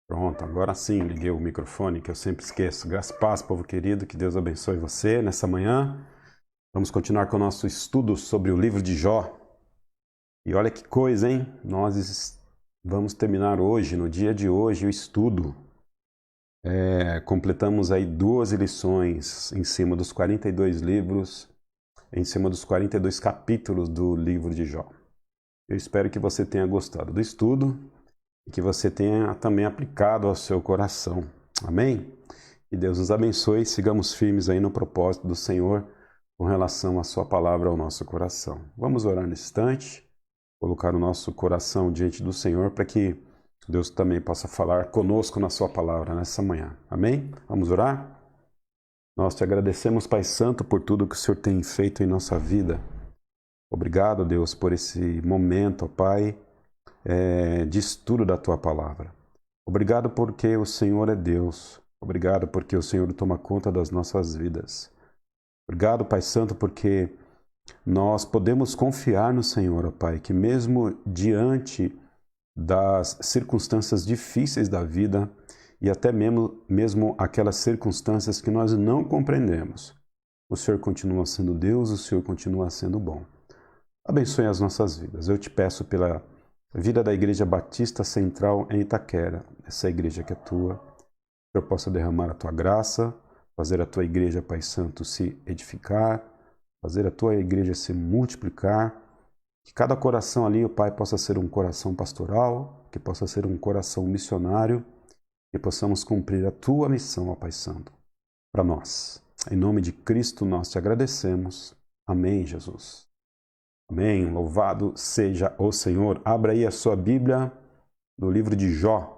Pronto, agora sim liguei o microfone, que eu sempre esqueço. Graças a paz, povo querido, que Deus abençoe você nessa manhã. Vamos continuar com o nosso estudo sobre o livro de Jó. E olha que coisa, hein? Vamos terminar hoje, no dia de hoje, o estudo. Completamos aí 12 lições em cima dos 42 livros, em cima dos 42 capítulos do livro de Jó. Eu espero que você tenha gostado do estudo e que você tenha também aplicado ao seu coração. Amém? Que Deus nos abençoe e sigamos firmes aí no propósito do Senhor com relação à sua palavra ao nosso coração. Vamos orar nesse instante, colocar o nosso coração diante do Senhor para que Deus também possa falar conosco na sua palavra nessa manhã. Amém? Vamos orar? Nós te agradecemos, Pai Santo, por tudo que o Senhor tem feito em nossa vida. Obrigado, Deus, por esse momento, ó Pai, de estudo da Tua Palavra. Obrigado porque o Senhor é Deus. Obrigado porque o Senhor toma conta das nossas vidas. Obrigado, Pai Santo, porque nós podemos confiar no Senhor, ó Pai, que mesmo diante das circunstâncias difíceis da vida e até mesmo aquelas circunstâncias que nós não compreendemos, o Senhor continua sendo Deus, o Senhor continua sendo bom. Abençoe as nossas vidas. Eu te peço pela vida da Igreja Batista Central em Itaquera, essa igreja que é tua, que eu possa derramar a tua graça, fazer a tua igreja, Pai Santo, se edificar, fazer a tua igreja se multiplicar, que cada coração ali, o Pai, possa ser um coração pastoral, que possa ser um coração missionário, que possamos cumprir a tua missão, ó Pai Santo, para nós. Em nome de Cristo nós te agradecemos. Amém, Jesus. Amém. Louvado seja o Senhor. Abra aí a sua Bíblia no livro de Jó.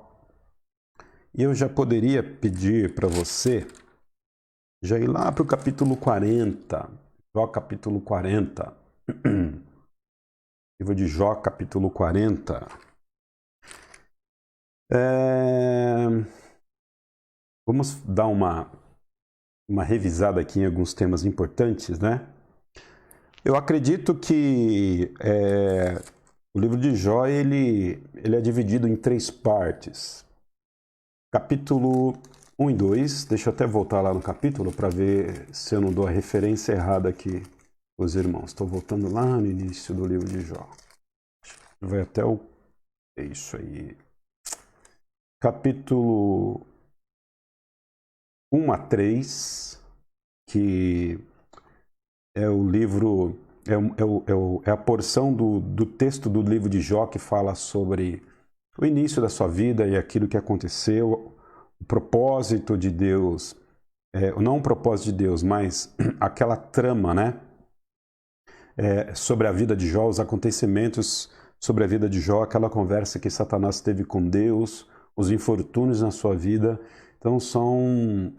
E eu já poderia pedir para você já ir lá para o capítulo 40. Jó, capítulo 40. Livro de Jó, capítulo 40. Vamos dar uma revisada aqui em alguns temas importantes, né? Eu acredito que o livro de Jó ele é dividido em 3 partes. Capítulo 1 e 2, deixa eu até voltar lá no capítulo para ver se eu não dou a referência errada aqui os irmãos. Estou voltando lá no início do livro de Jó. Vai até o... É isso aí. Capítulo 1 a 3, que é o livro... É a porção do texto do livro de Jó que fala sobre o início da sua vida e aquilo que aconteceu, o propósito de Deus, não o propósito de Deus, mas aquela trama, né? Sobre a vida de Jó, os acontecimentos sobre a vida de Jó, aquela conversa que Satanás teve com Deus, os infortúnios na sua vida. Então são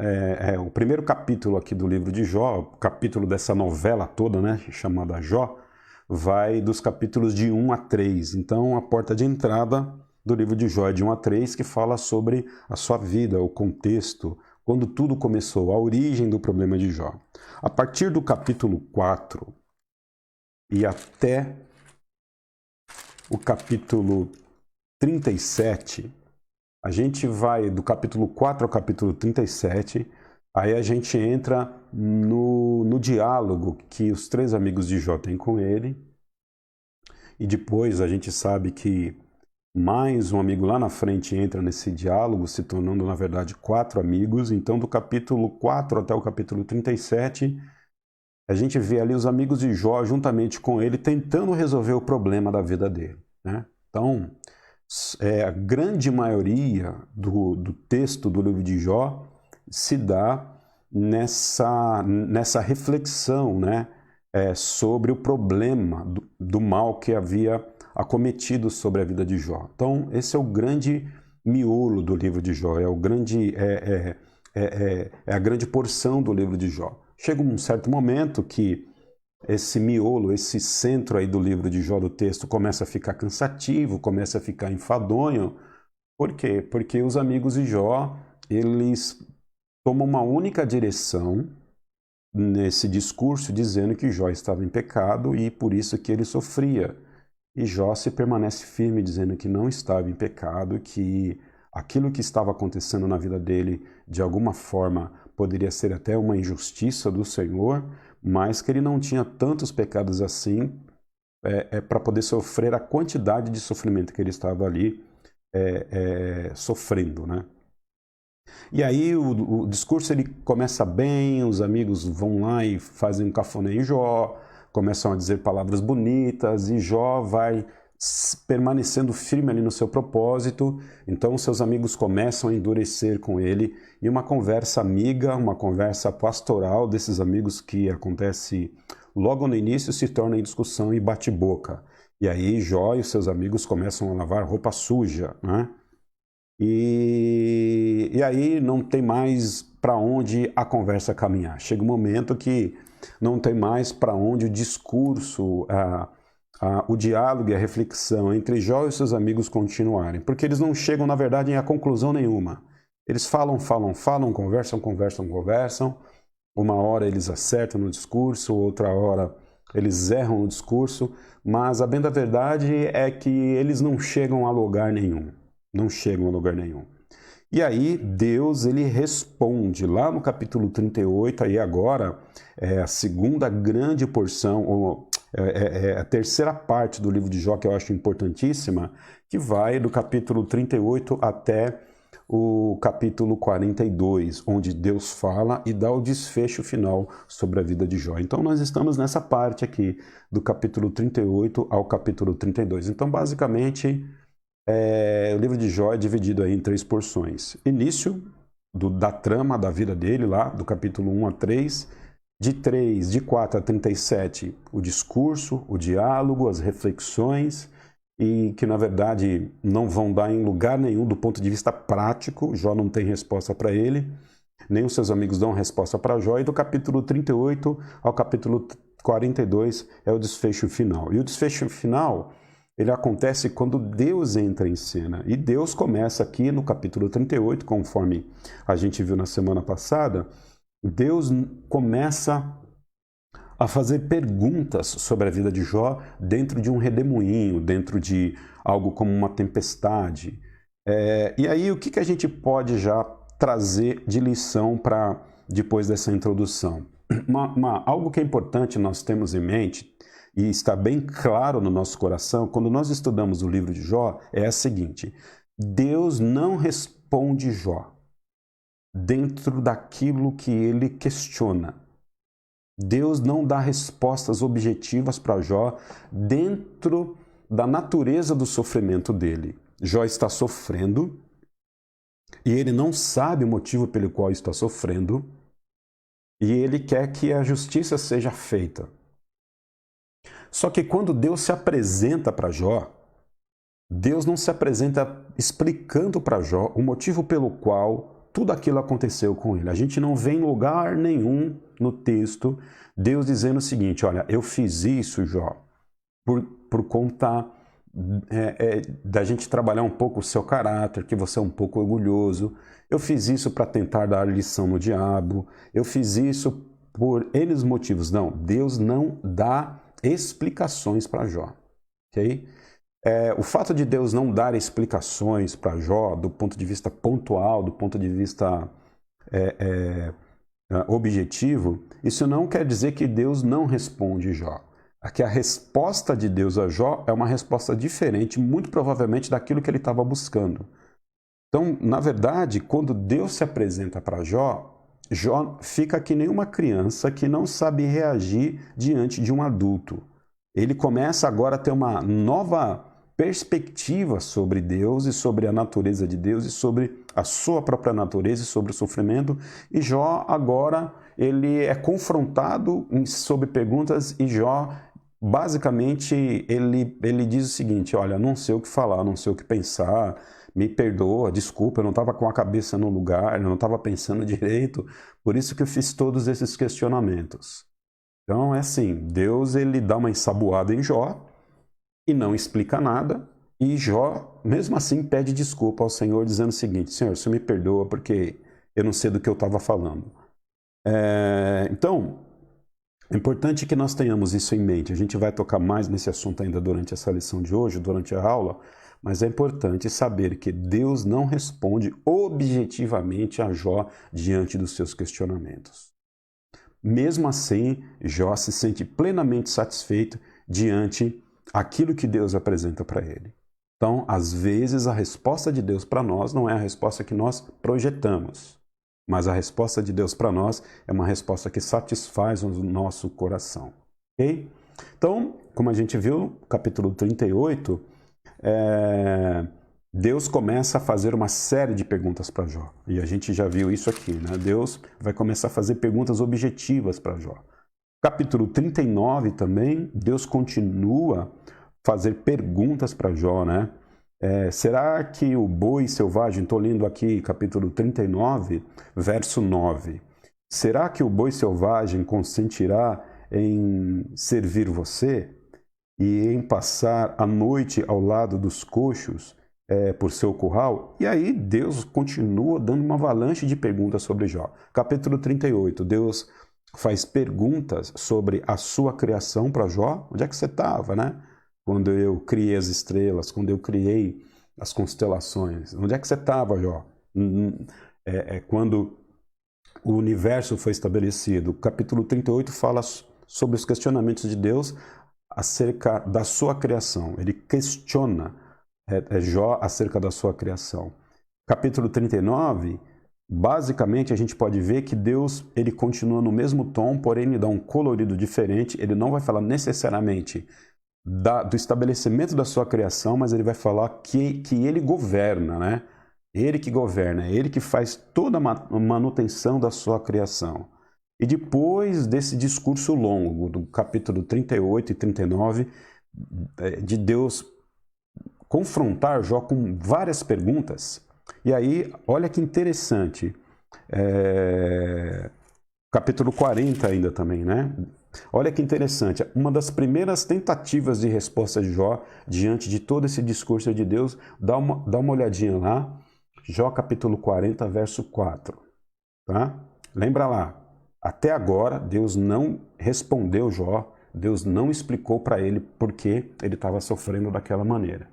o primeiro capítulo aqui do livro de Jó, o capítulo dessa novela toda, né, chamada Jó, vai dos capítulos de 1 a 3. Então a porta de entrada do livro de Jó é de 1 a 3, que fala sobre a sua vida, o contexto, quando tudo começou, a origem do problema de Jó. A partir do capítulo 4 e até o capítulo 37, a gente vai do capítulo 4 ao capítulo 37, aí a gente entra no diálogo que os 3 amigos de Jó têm com ele, e depois a gente sabe que mais um amigo lá na frente entra nesse diálogo, se tornando na verdade 4 amigos. Então do capítulo 4 até o capítulo 37, a gente vê ali os amigos de Jó juntamente com ele tentando resolver o problema da vida dele, né? Então, a grande maioria do texto do livro de Jó se dá nessa reflexão, né? Sobre o problema do mal que havia acometido sobre a vida de Jó. Então, esse é o grande miolo do livro de Jó, é a grande porção do livro de Jó. Chega um certo momento que esse miolo, esse centro aí do livro de Jó, do texto, começa a ficar cansativo, começa a ficar enfadonho. Por quê? Porque os amigos de Jó, eles tomam uma única direção nesse discurso, dizendo que Jó estava em pecado e por isso que ele sofria. E Jó se permanece firme, dizendo que não estava em pecado, que aquilo que estava acontecendo na vida dele, de alguma forma, poderia ser até uma injustiça do Senhor, mas que ele não tinha tantos pecados assim para poder sofrer a quantidade de sofrimento que ele estava ali sofrendo, né? E aí o discurso ele começa bem, os amigos vão lá e fazem um cafuné em Jó, começam a dizer palavras bonitas, e Jó vai permanecendo firme ali no seu propósito. Então seus amigos começam a endurecer com ele, e uma conversa amiga, uma conversa pastoral desses amigos que acontece logo no início se torna em discussão e bate-boca. E aí Jó e os seus amigos começam a lavar roupa suja, né? E aí não tem mais para onde a conversa caminhar. Chega um momento que não tem mais para onde o discurso, o diálogo e a reflexão entre Jó e seus amigos continuarem, porque eles não chegam, na verdade, a conclusão nenhuma. Eles falam, conversam. Uma hora eles acertam no discurso, outra hora eles erram no discurso, mas a bem da verdade é que eles não chegam a lugar nenhum. Não chegam a lugar nenhum. E aí Deus ele responde lá no capítulo 38, aí agora é a segunda grande porção, a terceira parte do livro de Jó, que eu acho importantíssima, que vai do capítulo 38 até o capítulo 42, onde Deus fala e dá o desfecho final sobre a vida de Jó. Então nós estamos nessa parte aqui, do capítulo 38 ao capítulo 32. Então basicamente o livro de Jó é dividido aí em 3 porções. Início da trama da vida dele, lá do capítulo 1 a 3, de 4 a 37, o discurso, o diálogo, as reflexões, e que na verdade não vão dar em lugar nenhum do ponto de vista prático. Jó não tem resposta para ele, nem os seus amigos dão resposta para Jó, e do capítulo 38 ao capítulo 42 é o desfecho final. E o desfecho final ele acontece quando Deus entra em cena. E Deus começa aqui no capítulo 38, conforme a gente viu na semana passada, Deus começa a fazer perguntas sobre a vida de Jó dentro de um redemoinho, dentro de algo como uma tempestade. E aí o que a gente pode já trazer de lição para depois dessa introdução? Algo que é importante nós temos em mente, e está bem claro no nosso coração, quando nós estudamos o livro de Jó, é a seguinte: Deus não responde Jó dentro daquilo que ele questiona. Deus não dá respostas objetivas para Jó dentro da natureza do sofrimento dele. Jó está sofrendo e ele não sabe o motivo pelo qual está sofrendo, e ele quer que a justiça seja feita. Só que quando Deus se apresenta para Jó, Deus não se apresenta explicando para Jó o motivo pelo qual tudo aquilo aconteceu com ele. A gente não vê em lugar nenhum no texto Deus dizendo o seguinte: olha, eu fiz isso, Jó, por conta da gente trabalhar um pouco o seu caráter, que você é um pouco orgulhoso. Eu fiz isso para tentar dar lição no diabo. Eu fiz isso por N motivos. Não, Deus não dá explicações para Jó, ok? O fato de Deus não dar explicações para Jó do ponto de vista pontual, do ponto de vista objetivo, isso não quer dizer que Deus não responde Jó. Aqui a resposta de Deus a Jó é uma resposta diferente, muito provavelmente daquilo que ele estava buscando. Então, na verdade, quando Deus se apresenta para Jó, Jó fica que nem uma criança que não sabe reagir diante de um adulto. Ele começa agora a ter uma nova perspectiva sobre Deus e sobre a natureza de Deus e sobre a sua própria natureza e sobre o sofrimento. E Jó agora ele é confrontado sobre perguntas, e Jó basicamente ele diz o seguinte: olha, não sei o que falar, não sei o que pensar, me perdoa, desculpa, eu não estava com a cabeça no lugar, eu não estava pensando direito, por isso que eu fiz todos esses questionamentos. Então é assim, Deus ele dá uma ensaboada em Jó e não explica nada, e Jó mesmo assim pede desculpa ao Senhor, dizendo o seguinte: Senhor, você me perdoa porque eu não sei do que eu estava falando. Então, É importante que nós tenhamos isso em mente. A gente vai tocar mais nesse assunto ainda durante essa lição de hoje, durante a aula, mas é importante saber que Deus não responde objetivamente a Jó diante dos seus questionamentos. Mesmo assim, Jó se sente plenamente satisfeito diante aquilo que Deus apresenta para ele. Então, às vezes, a resposta de Deus para nós não é a resposta que nós projetamos, mas a resposta de Deus para nós é uma resposta que satisfaz o nosso coração. Ok? Então, como a gente viu, capítulo 38, Deus começa a fazer uma série de perguntas para Jó. E a gente já viu isso aqui, né? Deus vai começar a fazer perguntas objetivas para Jó. Capítulo 39 também, Deus continua a fazer perguntas para Jó, né? Será que o boi selvagem, estou lendo aqui capítulo 39, verso 9. Será que o boi selvagem consentirá em servir você e em passar a noite ao lado dos coxos por seu curral? E aí Deus continua dando uma avalanche de perguntas sobre Jó. Capítulo 38, Deus faz perguntas sobre a sua criação para Jó. Onde é que você estava, né? Quando eu criei as estrelas, quando eu criei as constelações. Onde é que você estava, Jó? Quando o universo foi estabelecido. O capítulo 38 fala sobre os questionamentos de Deus acerca da sua criação. Ele questiona Jó acerca da sua criação. Capítulo 39, basicamente a gente pode ver que Deus ele continua no mesmo tom, porém ele dá um colorido diferente. Ele não vai falar necessariamente do estabelecimento da sua criação, mas ele vai falar que ele governa, né? Ele que governa, ele que faz toda a manutenção da sua criação. E depois desse discurso longo, do capítulo 38 e 39, de Deus confrontar Jó com várias perguntas. E aí, olha que interessante, capítulo 40 ainda também, né? Olha que interessante, uma das primeiras tentativas de resposta de Jó diante de todo esse discurso de Deus, dá uma olhadinha lá, Jó capítulo 40, verso 4, tá? Lembra lá, até agora Deus não respondeu Jó, Deus não explicou para ele por que ele estava sofrendo daquela maneira.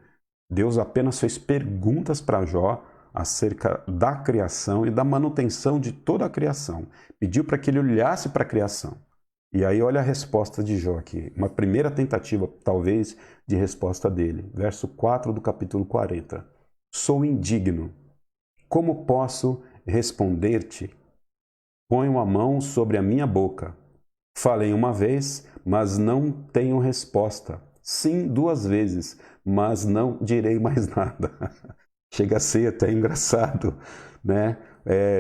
Deus apenas fez perguntas para Jó acerca da criação e da manutenção de toda a criação. Pediu para que ele olhasse para a criação. E aí olha a resposta de Jó aqui, uma primeira tentativa, talvez, de resposta dele. Verso 4 do capítulo 40. Sou indigno. Como posso responder-te? Ponho a mão sobre a minha boca. Falei uma vez, mas não tenho resposta. Sim, 2 vezes, mas não direi mais nada. Chega a ser até engraçado, né?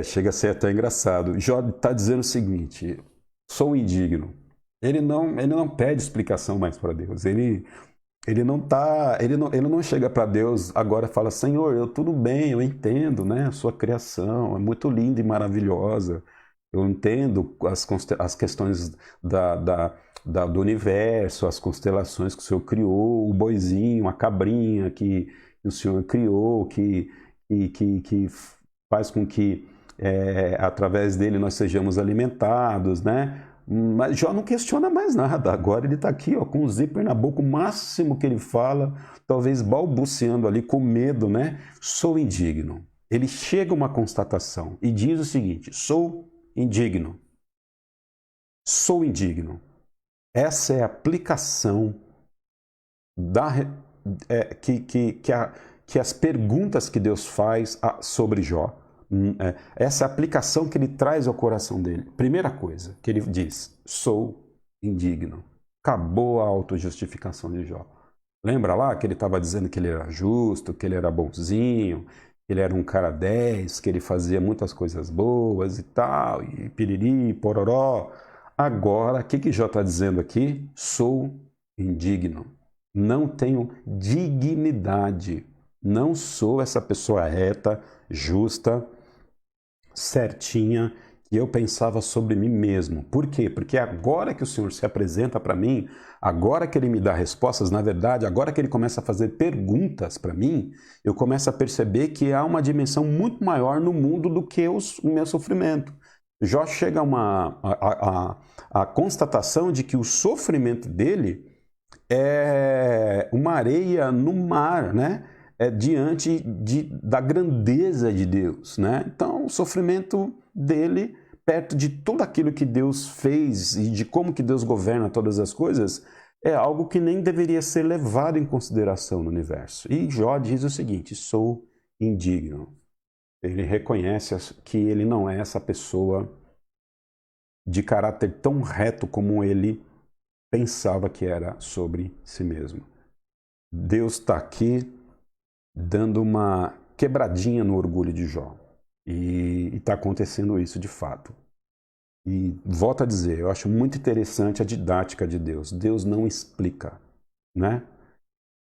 Chega a ser até engraçado. Jó está dizendo o seguinte: sou indigno. Ele não pede explicação mais para Deus. Ele não chega para Deus agora e fala: Senhor, tudo bem, eu entendo, né? A sua criação é muito linda e maravilhosa. Eu entendo as questões do universo, as constelações que o Senhor criou, o boizinho, a cabrinha que o Senhor criou, que faz com que através dele nós sejamos alimentados, né? Mas Jó não questiona mais nada. Agora ele está aqui, ó, com o zíper na boca, o máximo que ele fala, talvez balbuciando ali com medo, né? Sou indigno. Ele chega a uma constatação e diz o seguinte: sou indigno. Sou indigno. Essa é a aplicação que as perguntas que Deus faz sobre Jó. Essa é a aplicação que ele traz ao coração dele. Primeira coisa que ele diz: sou indigno. Acabou a autojustificação de Jó. Lembra lá que ele estava dizendo que ele era justo, que ele era bonzinho, que ele era um cara 10, que ele fazia muitas coisas boas e tal, e piriri, pororó. Agora, o que Jó está dizendo aqui? Sou indigno. Não tenho dignidade. Não sou essa pessoa reta, justa, certinha, que eu pensava sobre mim mesmo. Por quê? Porque agora que o Senhor se apresenta para mim, agora que Ele me dá respostas, na verdade, agora que Ele começa a fazer perguntas para mim, eu começo a perceber que há uma dimensão muito maior no mundo do que o meu sofrimento. Jó chega a constatação de que o sofrimento dele é uma areia no mar, né? Diante da grandeza de Deus, né? Então, o sofrimento dele, perto de tudo aquilo que Deus fez e de como que Deus governa todas as coisas, é algo que nem deveria ser levado em consideração no universo. E Jó diz o seguinte: sou indigno. Ele reconhece que ele não é essa pessoa de caráter tão reto como ele pensava que era sobre si mesmo. Deus está aqui dando uma quebradinha no orgulho de Jó. E está acontecendo isso de fato. E volto a dizer, eu acho muito interessante a didática de Deus. Deus não explica, né?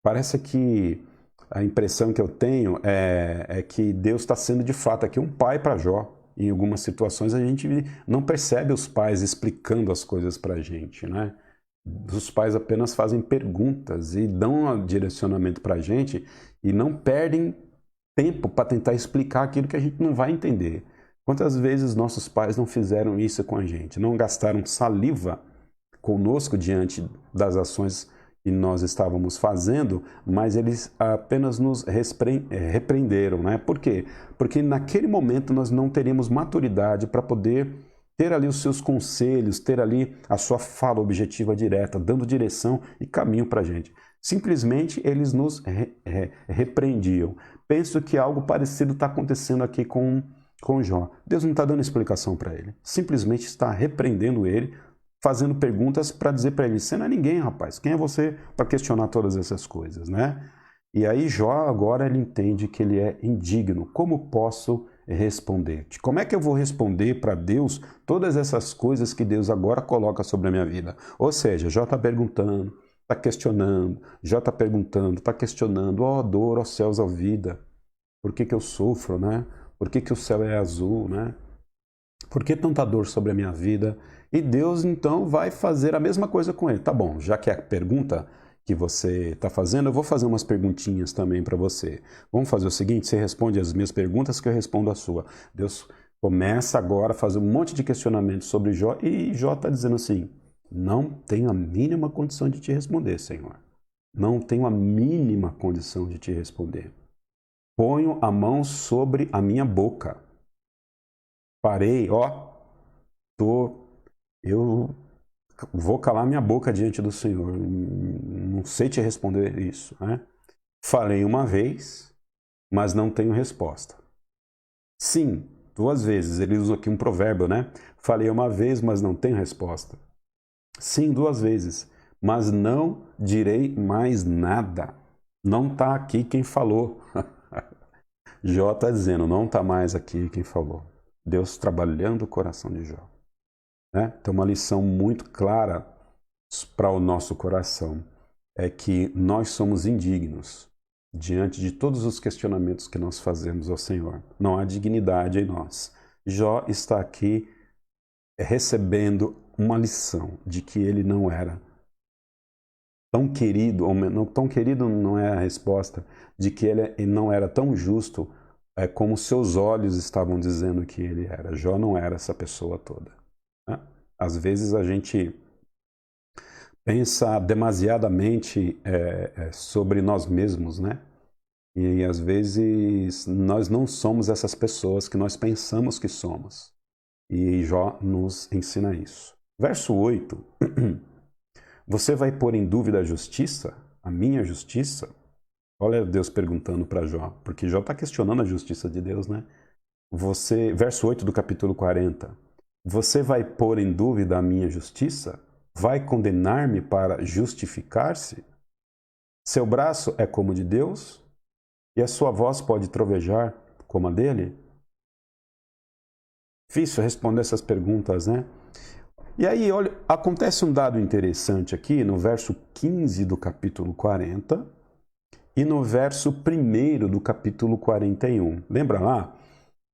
Parece que a impressão que eu tenho é que Deus está sendo de fato aqui um pai para Jó. Em algumas situações a gente não percebe os pais explicando as coisas para a gente, né? Os pais apenas fazem perguntas e dão um direcionamento para a gente e não perdem tempo para tentar explicar aquilo que a gente não vai entender. Quantas vezes nossos pais não fizeram isso com a gente? Não gastaram saliva conosco diante das ações que nós estávamos fazendo, mas eles apenas nos repreenderam, né? Por quê? Porque naquele momento nós não teríamos maturidade para poder ter ali os seus conselhos, ter ali a sua fala objetiva direta, dando direção e caminho para a gente. Simplesmente eles nos repreendiam. Penso que algo parecido está acontecendo aqui com Jó. Deus não está dando explicação para ele. Simplesmente está repreendendo ele, fazendo perguntas para dizer para ele: você não é ninguém, rapaz. Quem é você para questionar todas essas coisas, né? E aí Jó agora ele entende que ele é indigno. Como posso responder? Como é que eu vou responder para Deus todas essas coisas que Deus agora coloca sobre a minha vida? Ou seja, Jó está perguntando, está questionando, Jó está perguntando, está questionando: ó dor, ó céus, ó vida, por que eu sofro, né? Por que o céu é azul, né? Por que tanta dor sobre a minha vida? E Deus então vai fazer a mesma coisa com ele. Tá bom, já que é a pergunta que você está fazendo, eu vou fazer umas perguntinhas também para você. Vamos fazer o seguinte: você responde as minhas perguntas que eu respondo a sua. Deus começa agora a fazer um monte de questionamentos sobre Jó e Jó está dizendo assim: não tenho a mínima condição de te responder, Senhor. Não tenho a mínima condição de te responder. Ponho a mão sobre a minha boca. Parei, eu vou calar minha boca diante do Senhor. Não sei te responder isso, né? Falei uma vez, mas não tenho resposta. Sim, 2 vezes. Ele usa aqui um provérbio, né? Falei uma vez, mas não tenho resposta. Sim, 2 vezes, mas não direi mais nada. Não está aqui quem falou. Jó está dizendo: não está mais aqui quem falou. Deus trabalhando o coração de Jó. Né? Então, uma lição muito clara para o nosso coração é que nós somos indignos diante de todos os questionamentos que nós fazemos ao Senhor. Não há dignidade em nós. Jó está aqui recebendo uma lição de que ele não era tão querido, ou não, tão querido não é a resposta, de que ele não era tão justo como seus olhos estavam dizendo que ele era. Jó não era essa pessoa toda. Né? Às vezes a gente pensa demasiadamente sobre nós mesmos, né? E às vezes nós não somos essas pessoas que nós pensamos que somos. E Jó nos ensina isso. Verso 8. Você vai pôr em dúvida a justiça? A minha justiça? Olha Deus perguntando para Jó, porque Jó está questionando a justiça de Deus, né? Verso 8 do capítulo 40. Você vai pôr em dúvida a minha justiça? Vai condenar-me para justificar-se? Seu braço é como o de Deus? E a sua voz pode trovejar como a dele? Difícil responder essas perguntas, né? E aí, olha, acontece um dado interessante aqui no verso 15 do capítulo 40 e no verso 1 do capítulo 41. Lembra lá?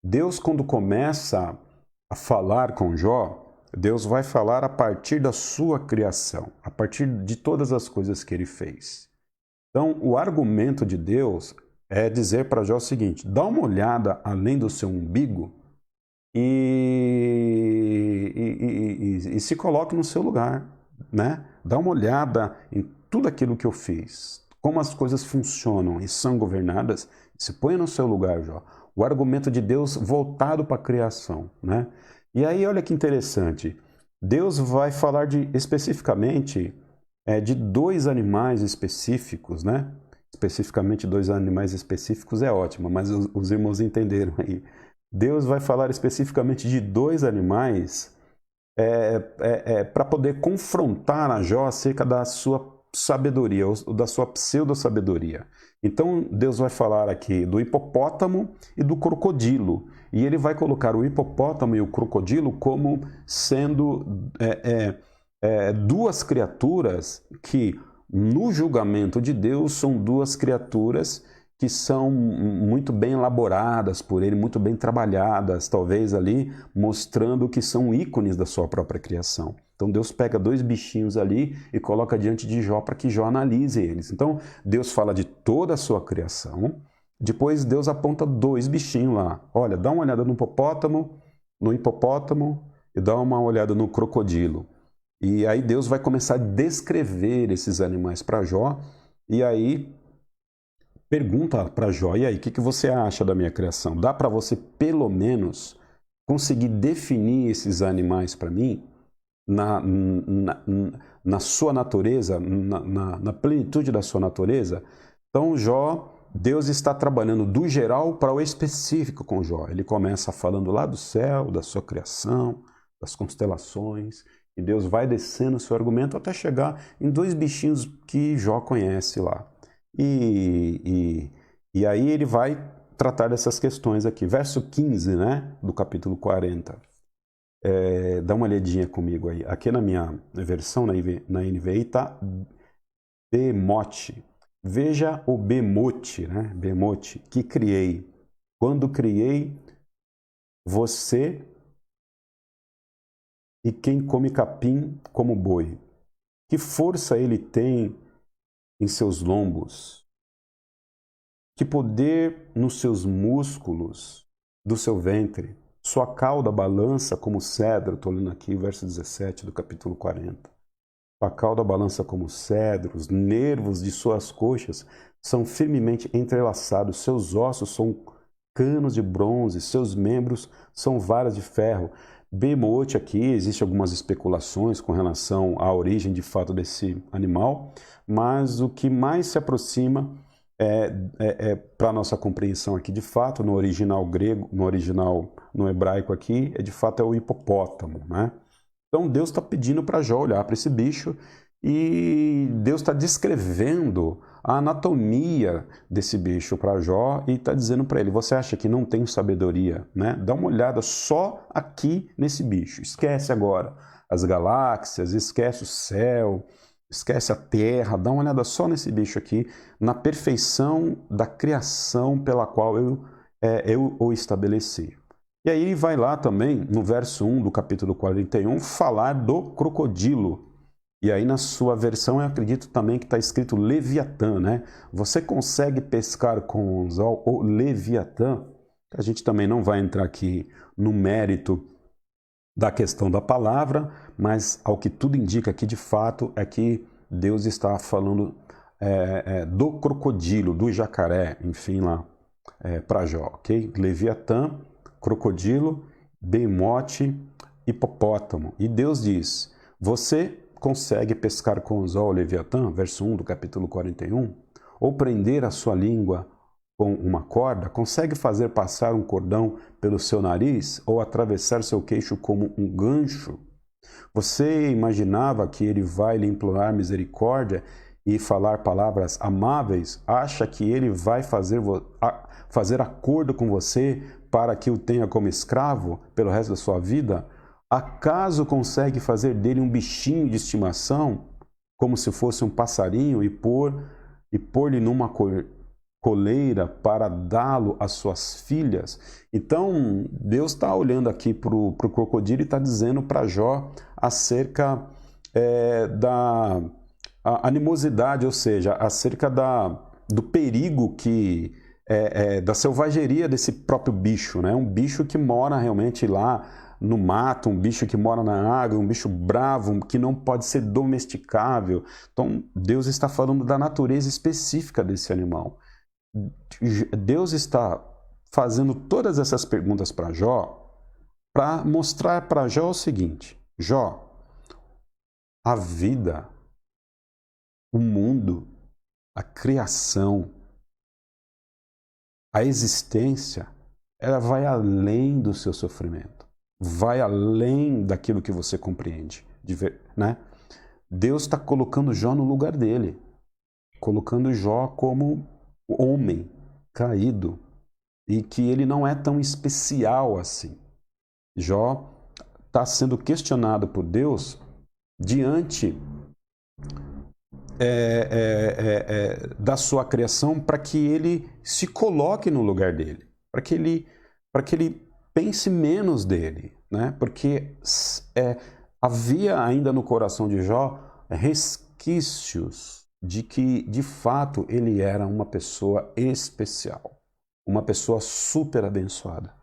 Deus, quando começa a falar com Jó, Deus vai falar a partir da sua criação, a partir de todas as coisas que ele fez. Então, o argumento de Deus é dizer para Jó o seguinte: dá uma olhada além do seu umbigo e se coloque no seu lugar, né? Dá uma olhada em tudo aquilo que eu fiz, como as coisas funcionam e são governadas. Se ponha no seu lugar, Jó. O argumento de Deus voltado para a criação, né? E aí, olha que interessante. Deus vai falar especificamente de dois animais específicos, né? Especificamente dois animais específicos é ótimo, mas os irmãos entenderam aí. Deus vai falar especificamente de dois animais para poder confrontar a Jó acerca da sua sabedoria, ou da sua pseudo-sabedoria. Então, Deus vai falar aqui do hipopótamo e do crocodilo. E ele vai colocar o hipopótamo e o crocodilo como sendo duas criaturas que, no julgamento de Deus, são duas criaturas que são muito bem elaboradas por ele, muito bem trabalhadas, talvez ali mostrando que são ícones da sua própria criação. Então Deus pega dois bichinhos ali e coloca diante de Jó para que Jó analise eles. Então Deus fala de toda a sua criação, depois Deus aponta dois bichinhos lá. Olha, dá uma olhada no hipopótamo e dá uma olhada no crocodilo. E aí Deus vai começar a descrever esses animais para Jó, e aí pergunta para Jó: e aí, o que você acha da minha criação? Dá para você, pelo menos, conseguir definir esses animais para mim na sua natureza, na plenitude da sua natureza? Então, Jó, Deus está trabalhando do geral para o específico com Jó. Ele começa falando lá do céu, da sua criação, das constelações, e Deus vai descendo o seu argumento até chegar em dois bichinhos que Jó conhece lá. E aí ele vai tratar dessas questões aqui. Verso 15, né, do capítulo 40. Dá uma olhadinha comigo aí. Aqui na minha versão, na NVI, está bemote. Veja o bemote, né? Bemote, que criei. Quando criei você e quem come capim como boi. Que força ele tem em seus lombos? Que poder nos seus músculos do seu ventre? Sua cauda balança como cedro. Estou lendo aqui o verso 17 do capítulo 40. Sua cauda balança como cedro, os nervos de suas coxas são firmemente entrelaçados, seus ossos são canos de bronze, seus membros são varas de ferro. Bemote aqui, existem algumas especulações com relação à origem de fato desse animal, mas o que mais se aproxima para a nossa compreensão aqui de fato, no original grego, no hebraico aqui, de fato é o hipopótamo, né? Então Deus está pedindo para Jó olhar para esse bicho e Deus está descrevendo a anatomia desse bicho para Jó e está dizendo para ele: você acha que não tem sabedoria, né? Dá uma olhada só aqui nesse bicho. Esquece agora as galáxias, esquece o céu, esquece a terra. Dá uma olhada só nesse bicho aqui, na perfeição da criação pela qual eu o estabeleci. E aí ele vai lá também, no verso 1 do capítulo 41, falar do crocodilo. E aí na sua versão eu acredito também que está escrito Leviatã, né? Você consegue pescar com o anzol o Leviatã? A gente também não vai entrar aqui no mérito da questão da palavra, mas ao que tudo indica aqui de fato é que Deus está falando do crocodilo, do jacaré, enfim lá, para Jó, ok? Leviatã, crocodilo, bemote, hipopótamo. E Deus diz: você consegue pescar com o anzol o Leviatã, verso 1 do capítulo 41? Ou prender a sua língua com uma corda? Consegue fazer passar um cordão pelo seu nariz? Ou atravessar seu queixo como um gancho? Você imaginava que ele vai lhe implorar misericórdia e falar palavras amáveis? Acha que ele vai fazer acordo com você para que o tenha como escravo pelo resto da sua vida? Acaso consegue fazer dele um bichinho de estimação, como se fosse um passarinho, e pôr-lhe numa coleira para dá-lo às suas filhas? Então, Deus está olhando aqui para o crocodilo e está dizendo para Jó acerca da animosidade, ou seja, acerca do perigo que da selvageria desse próprio bicho, né? Um bicho que mora realmente lá no mato, um bicho que mora na água, um bicho bravo, que não pode ser domesticável. Então, Deus está falando da natureza específica desse animal. Deus está fazendo todas essas perguntas para Jó para mostrar para Jó o seguinte: Jó, a vida, o mundo, a criação, a existência, ela vai além do seu sofrimento, vai além daquilo que você compreende, né? Deus está colocando Jó no lugar dele, colocando Jó como homem caído e que ele não é tão especial assim. Jó está sendo questionado por Deus diante da sua criação para que ele se coloque no lugar dele, para que ele pense menos dele, né? Porque havia ainda no coração de Jó resquícios de que, de fato, ele era uma pessoa especial, uma pessoa super abençoada.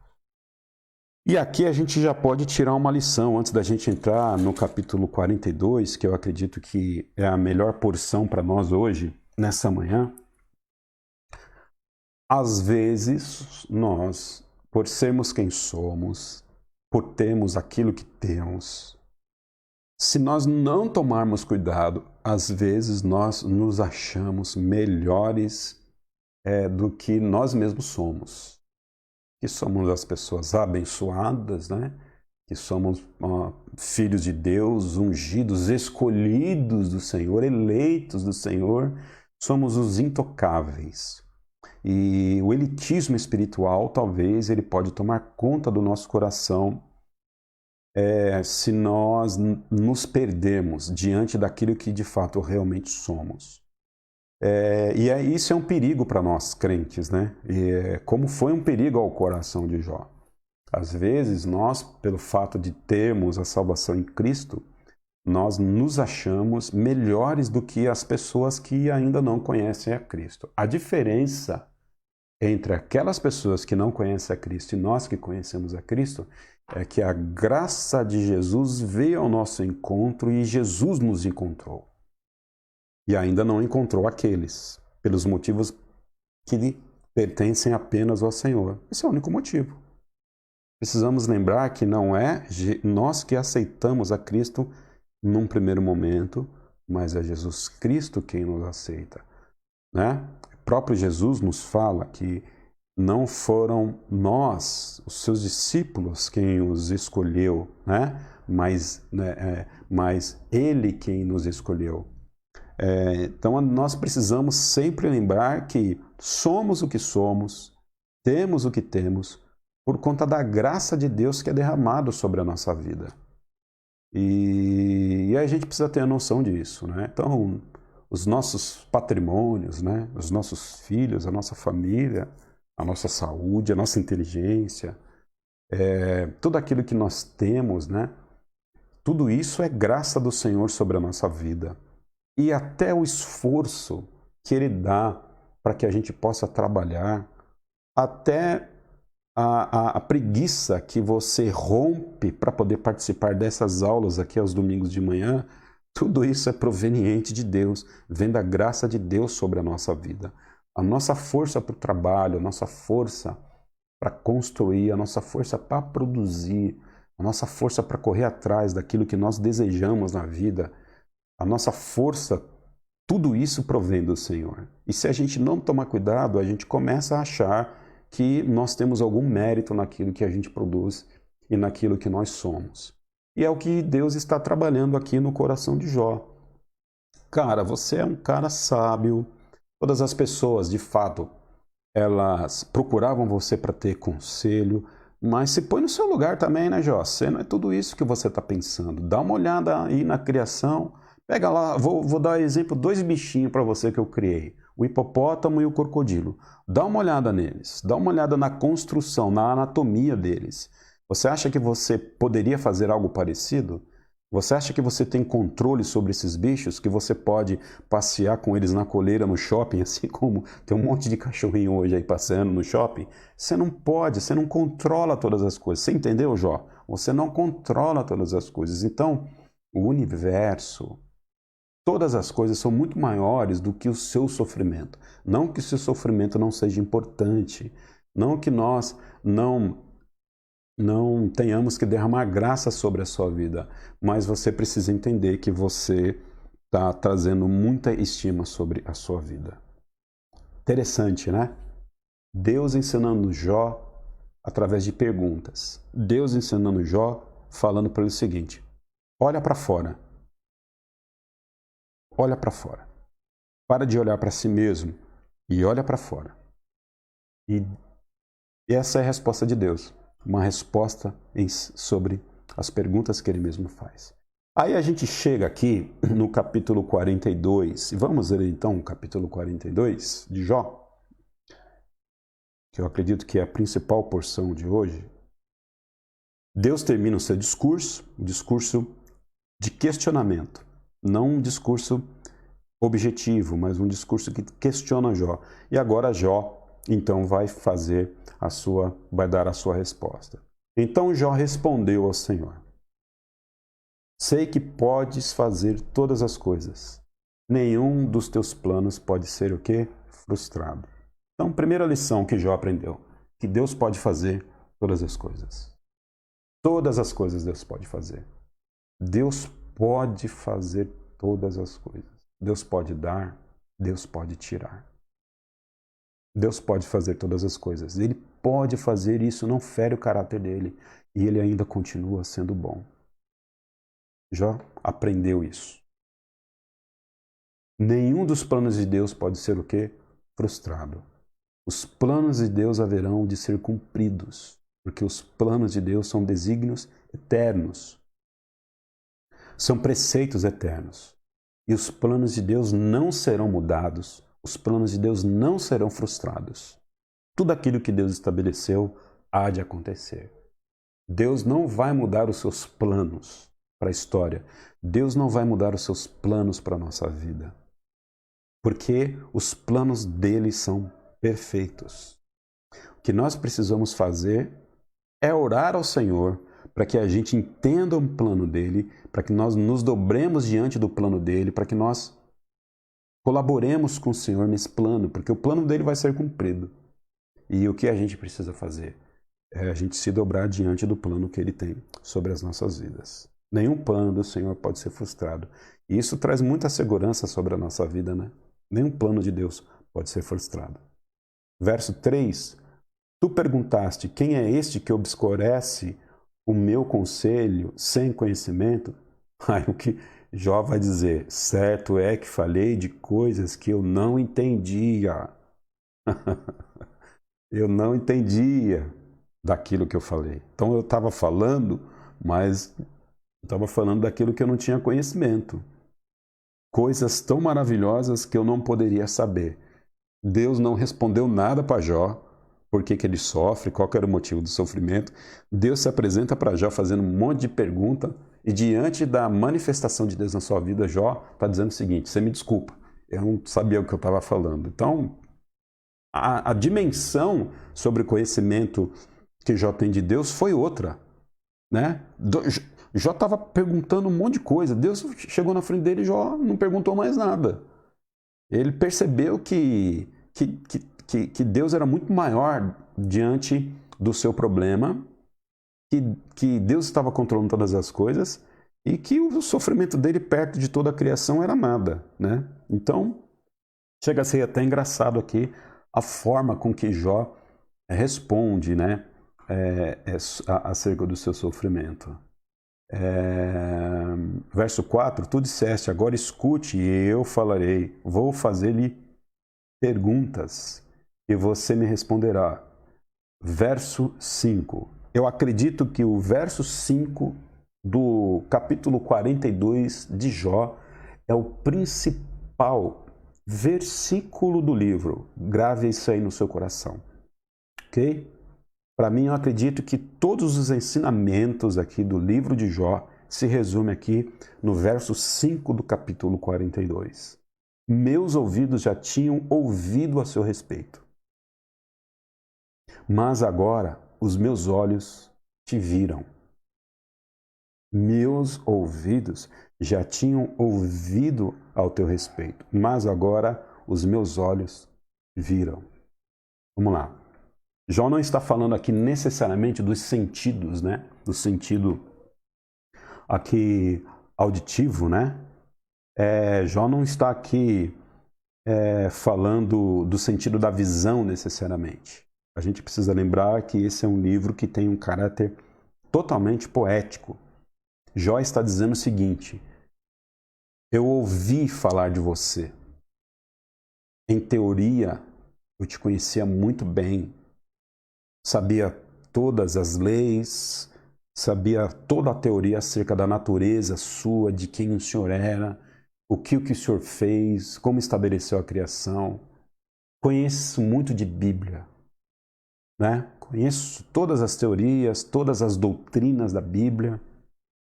E aqui a gente já pode tirar uma lição antes da gente entrar no capítulo 42, que eu acredito que é a melhor porção para nós hoje, nessa manhã. Às vezes, nós, por sermos quem somos, por termos aquilo que temos, se nós não tomarmos cuidado, às vezes nós nos achamos melhores do que nós mesmos somos. Que somos as pessoas abençoadas, né? Que somos filhos de Deus, ungidos, escolhidos do Senhor, eleitos do Senhor, somos os intocáveis. E o elitismo espiritual, talvez, ele pode tomar conta do nosso coração se nós nos perdemos diante daquilo que de fato realmente somos. Isso é um perigo para nós crentes, né? Como foi um perigo ao coração de Jó. Às vezes, nós, pelo fato de termos a salvação em Cristo, nós nos achamos melhores do que as pessoas que ainda não conhecem a Cristo. A diferença entre aquelas pessoas que não conhecem a Cristo e nós que conhecemos a Cristo é que a graça de Jesus veio ao nosso encontro e Jesus nos encontrou. E ainda não encontrou aqueles, pelos motivos que pertencem apenas ao Senhor. Esse é o único motivo. Precisamos lembrar que não é nós que aceitamos a Cristo num primeiro momento, mas é Jesus Cristo quem nos aceita, né? O próprio Jesus nos fala que não foram nós, os seus discípulos, quem os escolheu, né? Mas Ele quem nos escolheu. Então nós precisamos sempre lembrar que somos o que somos, temos o que temos, por conta da graça de Deus que é derramado sobre a nossa vida. E a gente precisa ter a noção disso, né? Então, os nossos patrimônios, né? Os nossos filhos, a nossa família, a nossa saúde, a nossa inteligência, tudo aquilo que nós temos, né? Tudo isso é graça do Senhor sobre a nossa vida. E até o esforço que Ele dá para que a gente possa trabalhar, até a preguiça que você rompe para poder participar dessas aulas aqui aos domingos de manhã, tudo isso é proveniente de Deus, vem da graça de Deus sobre a nossa vida. A nossa força para o trabalho, a nossa força para construir, a nossa força para produzir, a nossa força para correr atrás daquilo que nós desejamos na vida, a nossa força, tudo isso provém do Senhor. E se a gente não tomar cuidado, a gente começa a achar que nós temos algum mérito naquilo que a gente produz e naquilo que nós somos. E é o que Deus está trabalhando aqui no coração de Jó. Cara, você é um cara sábio. Todas as pessoas, de fato, elas procuravam você para ter conselho, mas se põe no seu lugar também, né, Jó? Você não é tudo isso que você está pensando. Dá uma olhada aí na criação. Pega lá, vou dar exemplo, 2 bichinhos para você que eu criei. O hipopótamo e o crocodilo. Dá uma olhada neles. Dá uma olhada na construção, na anatomia deles. Você acha que você poderia fazer algo parecido? Você acha que você tem controle sobre esses bichos? Que você pode passear com eles na coleira no shopping, assim como tem um monte de cachorrinho hoje aí passeando no shopping? Você não pode, você não controla todas as coisas. Você entendeu, Jó? Você não controla todas as coisas. Então, o universo, todas as coisas são muito maiores do que o seu sofrimento. Não que o seu sofrimento não seja importante. Não que nós não tenhamos que derramar graça sobre a sua vida, mas você precisa entender que você está trazendo muita estima sobre a sua vida. Interessante, né? Deus ensinando Jó através de perguntas. Deus ensinando Jó falando para ele o seguinte: olha para fora. Olha para fora. Para de olhar para si mesmo e olha para fora. E essa é a resposta de Deus. Uma resposta sobre as perguntas que ele mesmo faz. Aí a gente chega aqui no capítulo 42, e vamos ler então o capítulo 42 de Jó, que eu acredito que é a principal porção de hoje. Deus termina o seu discurso, um discurso de questionamento, não um discurso objetivo, mas um discurso que questiona Jó. E agora Jó então vai dar a sua resposta. Então Jó respondeu ao Senhor: sei que podes fazer todas as coisas. Nenhum dos teus planos pode ser o quê? Frustrado. Então, primeira lição que Jó aprendeu, que Deus pode fazer todas as coisas. Todas as coisas Deus pode fazer. Deus pode fazer todas as coisas. Deus pode dar, Deus pode tirar. Deus pode fazer todas as coisas. Ele pode fazer isso, não fere o caráter dele. E ele ainda continua sendo bom. Jó aprendeu isso. Nenhum dos planos de Deus pode ser o quê? Frustrado. Os planos de Deus haverão de ser cumpridos, porque os planos de Deus são desígnios eternos. São preceitos eternos. E os planos de Deus não serão mudados. Os planos de Deus não serão frustrados. Tudo aquilo que Deus estabeleceu há de acontecer. Deus não vai mudar os seus planos para a história. Deus não vai mudar os seus planos para a nossa vida. Porque os planos dele são perfeitos. O que nós precisamos fazer é orar ao Senhor para que a gente entenda o plano dele, para que nós nos dobremos diante do plano dele, para que nós colaboremos com o Senhor nesse plano, porque o plano dele vai ser cumprido. E o que a gente precisa fazer? É a gente se dobrar diante do plano que ele tem sobre as nossas vidas. Nenhum plano do Senhor pode ser frustrado. E isso traz muita segurança sobre a nossa vida, né? Nenhum plano de Deus pode ser frustrado. Verso 3. Tu perguntaste, quem é este que obscurece o meu conselho sem conhecimento? Aí o que Jó vai dizer, certo é que falei de coisas que eu não entendia. Eu não entendia daquilo que eu falei. Então eu estava falando, mas eu estava falando daquilo que eu não tinha conhecimento. Coisas tão maravilhosas que eu não poderia saber. Deus não respondeu nada para Jó, por que ele sofre, qual era o motivo do sofrimento. Deus se apresenta para Jó fazendo um monte de pergunta e diante da manifestação de Deus na sua vida, Jó está dizendo o seguinte, você me desculpa, eu não sabia o que eu estava falando. Então, a dimensão sobre o conhecimento que Jó tem de Deus foi outra, né? Jó estava perguntando um monte de coisa, Deus chegou na frente dele e Jó não perguntou mais nada. Ele percebeu que Deus era muito maior diante do seu problema, que Deus estava controlando todas as coisas e que o sofrimento dele perto de toda a criação era nada, né? Então, chega a ser até engraçado aqui a forma com que Jó responde, né, acerca do seu sofrimento. Verso 4, tu disseste, agora escute e eu falarei, vou fazer-lhe perguntas e você me responderá. Verso 5, eu acredito que o verso 5 do capítulo 42 de Jó é o principal versículo do livro. Grave isso aí no seu coração, ok? Para mim, eu acredito que todos os ensinamentos aqui do livro de Jó se resume aqui no verso 5 do capítulo 42. Meus ouvidos já tinham ouvido a seu respeito, mas agora os meus olhos te viram. Meus ouvidos já tinham ouvido ao teu respeito, mas agora os meus olhos viram. Vamos lá. Jó não está falando aqui necessariamente dos sentidos, né? Do sentido aqui auditivo, né? Jó não está aqui falando do sentido da visão necessariamente. A gente precisa lembrar que esse é um livro que tem um caráter totalmente poético. Jó está dizendo o seguinte: eu ouvi falar de você. Em teoria, eu te conhecia muito bem. Sabia todas as leis, sabia toda a teoria acerca da natureza sua, de quem o Senhor era, o que o Senhor fez, como estabeleceu a criação. Conheço muito de Bíblia, né? Conheço todas as teorias, todas as doutrinas da Bíblia,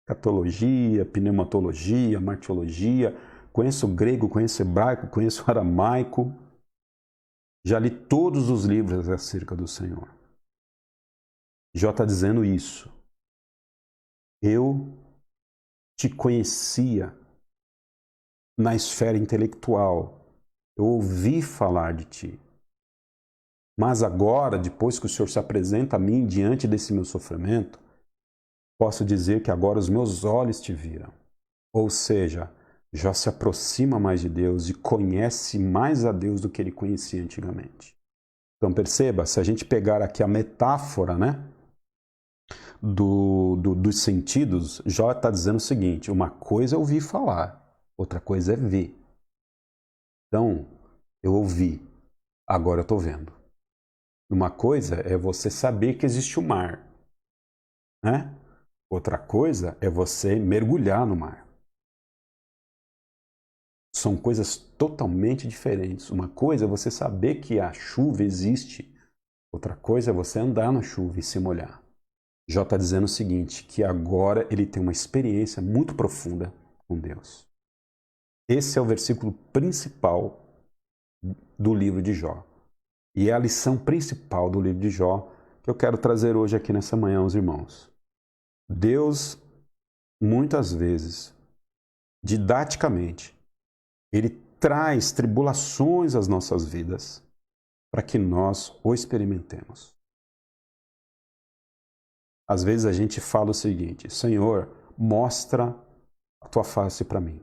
catologia, pneumatologia, martiologia, conheço grego, conheço hebraico, conheço aramaico. Já li todos os livros acerca do Senhor. Jó está dizendo isso. Eu te conhecia na esfera intelectual. Eu ouvi falar de ti. Mas agora, depois que o Senhor se apresenta a mim diante desse meu sofrimento, posso dizer que agora os meus olhos te viram. Ou seja, já se aproxima mais de Deus e conhece mais a Deus do que ele conhecia antigamente. Então perceba, se a gente pegar aqui a metáfora, né, dos sentidos, Jó está dizendo o seguinte: uma coisa é ouvir falar, outra coisa é ver. Então, eu ouvi, agora eu estou vendo. Uma coisa é você saber que existe o mar, né? Outra coisa é você mergulhar no mar. São coisas totalmente diferentes. Uma coisa é você saber que a chuva existe, outra coisa é você andar na chuva e se molhar. Jó está dizendo o seguinte, que agora ele tem uma experiência muito profunda com Deus. Esse é o versículo principal do livro de Jó. E é a lição principal do livro de Jó que eu quero trazer hoje aqui nessa manhã aos irmãos. Deus, muitas vezes, didaticamente, ele traz tribulações às nossas vidas para que nós o experimentemos. Às vezes a gente fala o seguinte: Senhor, mostra a tua face para mim.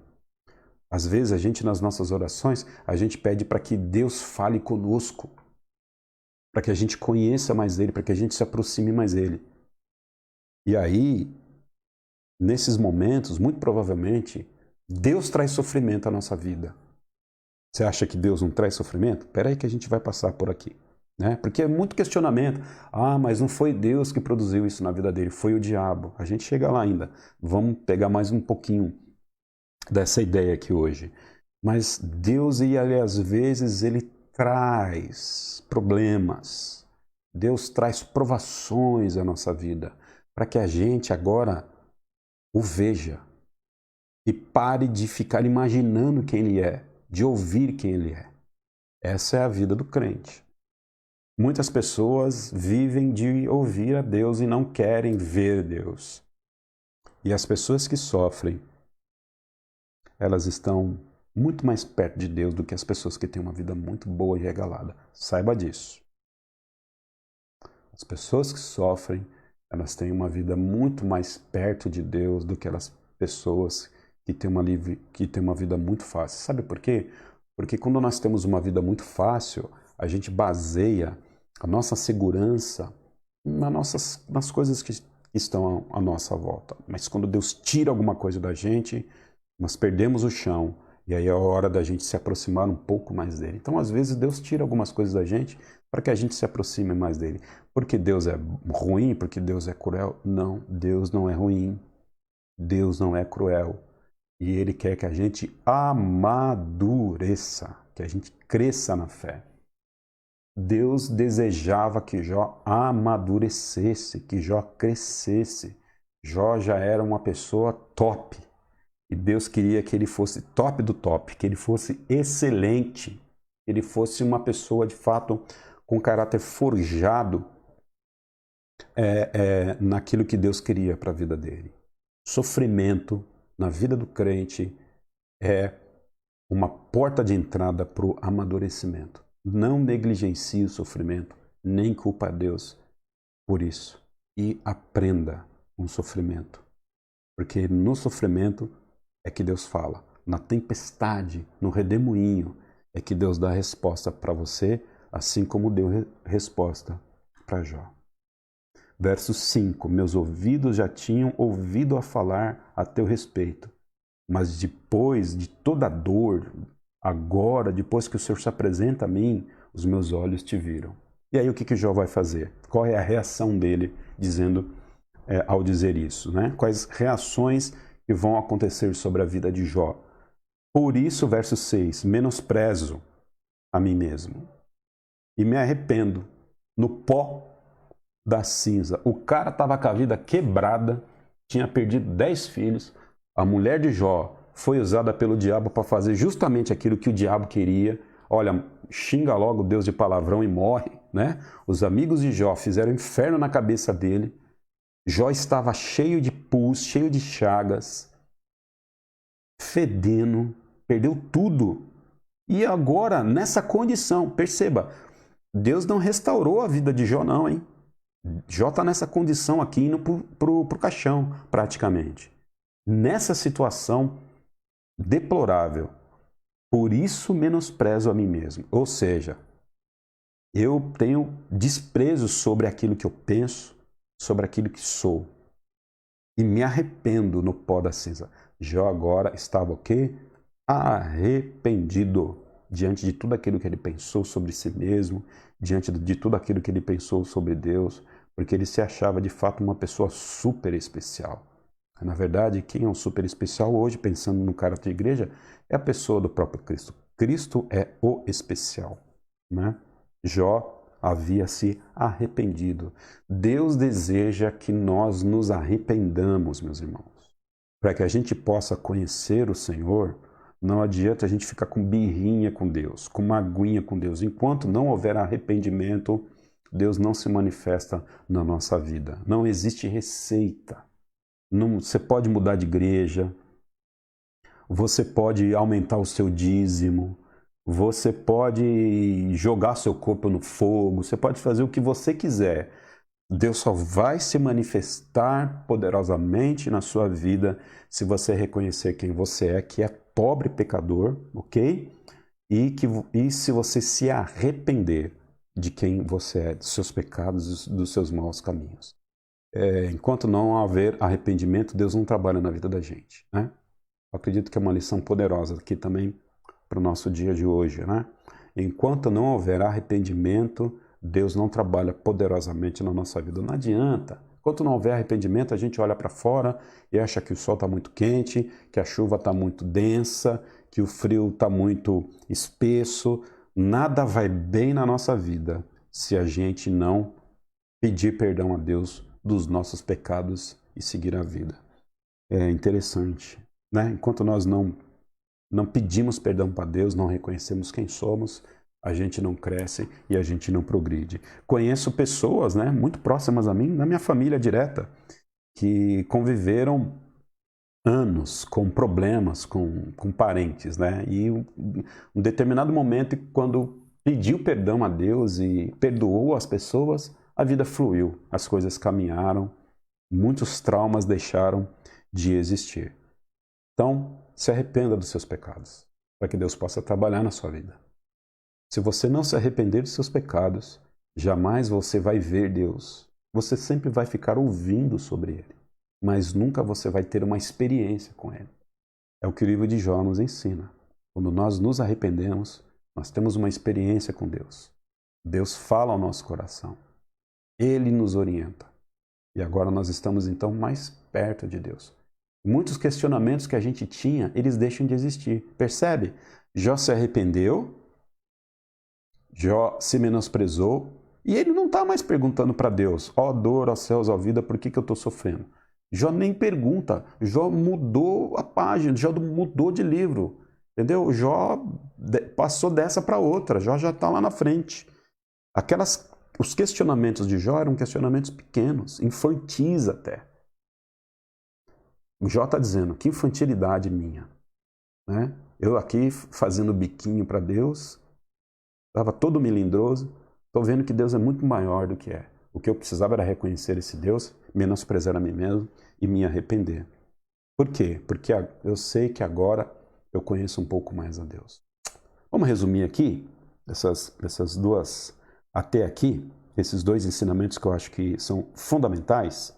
Às vezes a gente, nas nossas orações, a gente pede para que Deus fale conosco, para que a gente conheça mais dele, para que a gente se aproxime mais dele. E aí, nesses momentos, muito provavelmente, Deus traz sofrimento à nossa vida. Você acha que Deus não traz sofrimento? Espera aí que a gente vai passar por aqui. Né? Porque é muito questionamento. Ah, mas não foi Deus que produziu isso na vida dele, foi o diabo. A gente chega lá ainda. Vamos pegar mais um pouquinho dessa ideia aqui hoje. Mas Deus, às vezes, ele traz problemas. Deus traz provações à nossa vida para que a gente agora o veja e pare de ficar imaginando quem ele é, de ouvir quem ele é. Essa é a vida do crente. Muitas pessoas vivem de ouvir a Deus e não querem ver Deus. E as pessoas que sofrem, elas estão muito mais perto de Deus do que as pessoas que têm uma vida muito boa e regalada. Saiba disso. As pessoas que sofrem, elas têm uma vida muito mais perto de Deus do que as pessoas que têm uma vida muito fácil. Sabe por quê? Porque quando nós temos uma vida muito fácil, a gente baseia a nossa segurança nas coisas que estão à nossa volta. Mas quando Deus tira alguma coisa da gente, nós perdemos o chão. E aí é a hora da gente se aproximar um pouco mais dele. Então, às vezes, Deus tira algumas coisas da gente para que a gente se aproxime mais dele. Porque Deus é ruim? Porque Deus é cruel? Não, Deus não é ruim. Deus não é cruel. E Ele quer que a gente amadureça, que a gente cresça na fé. Deus desejava que Jó amadurecesse, que Jó crescesse. Jó já era uma pessoa top. E Deus queria que ele fosse top do top, que ele fosse excelente, que ele fosse uma pessoa de fato com caráter forjado naquilo que Deus queria para a vida dele. Sofrimento na vida do crente é uma porta de entrada para o amadurecimento. Não negligencie o sofrimento, nem culpa a Deus por isso. E aprenda com o sofrimento. Porque no sofrimento é que Deus fala. Na tempestade, no redemoinho, é que Deus dá a resposta para você, assim como deu resposta para Jó. Verso 5. Meus ouvidos já tinham ouvido a falar a teu respeito, mas depois de toda a dor, agora, depois que o Senhor se apresenta a mim, os meus olhos te viram. E aí o que Jó vai fazer? Qual é a reação dele ao dizer isso, né? Quais reações que vão acontecer sobre a vida de Jó? Por isso, verso 6, menosprezo a mim mesmo e me arrependo no pó da cinza. O cara estava com a vida quebrada, tinha perdido 10 filhos, a mulher de Jó foi usada pelo diabo para fazer justamente aquilo que o diabo queria. Olha, xinga logo Deus de palavrão e morre, né? Os amigos de Jó fizeram inferno na cabeça dele. Jó estava cheio de pus, cheio de chagas, fedendo, perdeu tudo. E agora, nessa condição, perceba, Deus não restaurou a vida de Jó não, hein? Jó está nessa condição aqui, indo pro caixão, praticamente. Nessa situação deplorável. Por isso menosprezo a mim mesmo. Ou seja, eu tenho desprezo sobre aquilo que eu penso, sobre aquilo que sou. E me arrependo no pó da cinza. Jó agora estava o quê? Arrependido diante de tudo aquilo que ele pensou sobre si mesmo, diante de tudo aquilo que ele pensou sobre Deus, porque ele se achava de fato uma pessoa super especial. Na verdade, quem é um super especial hoje, pensando no caráter de igreja, é a pessoa do próprio Cristo. Cristo é o especial, né? Jó havia se arrependido. Deus deseja que nós nos arrependamos, meus irmãos. Para que a gente possa conhecer o Senhor, não adianta a gente ficar com birrinha com Deus, com maguinha com Deus. Enquanto não houver arrependimento, Deus não se manifesta na nossa vida. Não existe receita. Não, você pode mudar de igreja, você pode aumentar o seu dízimo, você pode jogar seu corpo no fogo, você pode fazer o que você quiser. Deus só vai se manifestar poderosamente na sua vida se você reconhecer quem você é, que é pobre pecador, ok? E se você se arrepender de quem você é, dos seus pecados, dos seus maus caminhos. Enquanto não haver arrependimento, Deus não trabalha na vida da gente, né? Eu acredito que é uma lição poderosa aqui também para o nosso dia de hoje, né? Enquanto não houver arrependimento, Deus não trabalha poderosamente na nossa vida. Não adianta. Enquanto não houver arrependimento, a gente olha para fora e acha que o sol está muito quente, que a chuva está muito densa, que o frio está muito espesso. Nada vai bem na nossa vida se a gente não pedir perdão a Deus dos nossos pecados e seguir a vida. É interessante, né? Enquanto nós não pedimos perdão para Deus, não reconhecemos quem somos, a gente não cresce e a gente não progride. Conheço pessoas, né, muito próximas a mim, na minha família direta, que conviveram anos com problemas com parentes, né? E um determinado momento, quando pediu perdão a Deus e perdoou as pessoas, a vida fluiu, as coisas caminharam, muitos traumas deixaram de existir. Então, se arrependa dos seus pecados, para que Deus possa trabalhar na sua vida. Se você não se arrepender dos seus pecados, jamais você vai ver Deus. Você sempre vai ficar ouvindo sobre Ele, mas nunca você vai ter uma experiência com Ele. É o que o livro de Jó nos ensina. Quando nós nos arrependemos, nós temos uma experiência com Deus. Deus fala ao nosso coração. Ele nos orienta. E agora nós estamos então mais perto de Deus. Muitos questionamentos que a gente tinha, eles deixam de existir. Percebe? Jó se arrependeu, Jó se menosprezou, e ele não está mais perguntando para Deus, ó dor, ó céus, ó vida, por que eu estou sofrendo? Jó nem pergunta, Jó mudou a página, Jó mudou de livro, entendeu? Jó passou dessa para outra, Jó já está lá na frente. Os questionamentos de Jó eram questionamentos pequenos, infantis até. O Jó está dizendo, que infantilidade minha, né? Eu aqui fazendo biquinho para Deus, estava todo melindroso, estou vendo que Deus é muito maior do que é. O que eu precisava era reconhecer esse Deus, menosprezar a mim mesmo e me arrepender. Por quê? Porque eu sei que agora eu conheço um pouco mais a Deus. Vamos resumir aqui essas duas, até aqui, esses dois ensinamentos que eu acho que são fundamentais.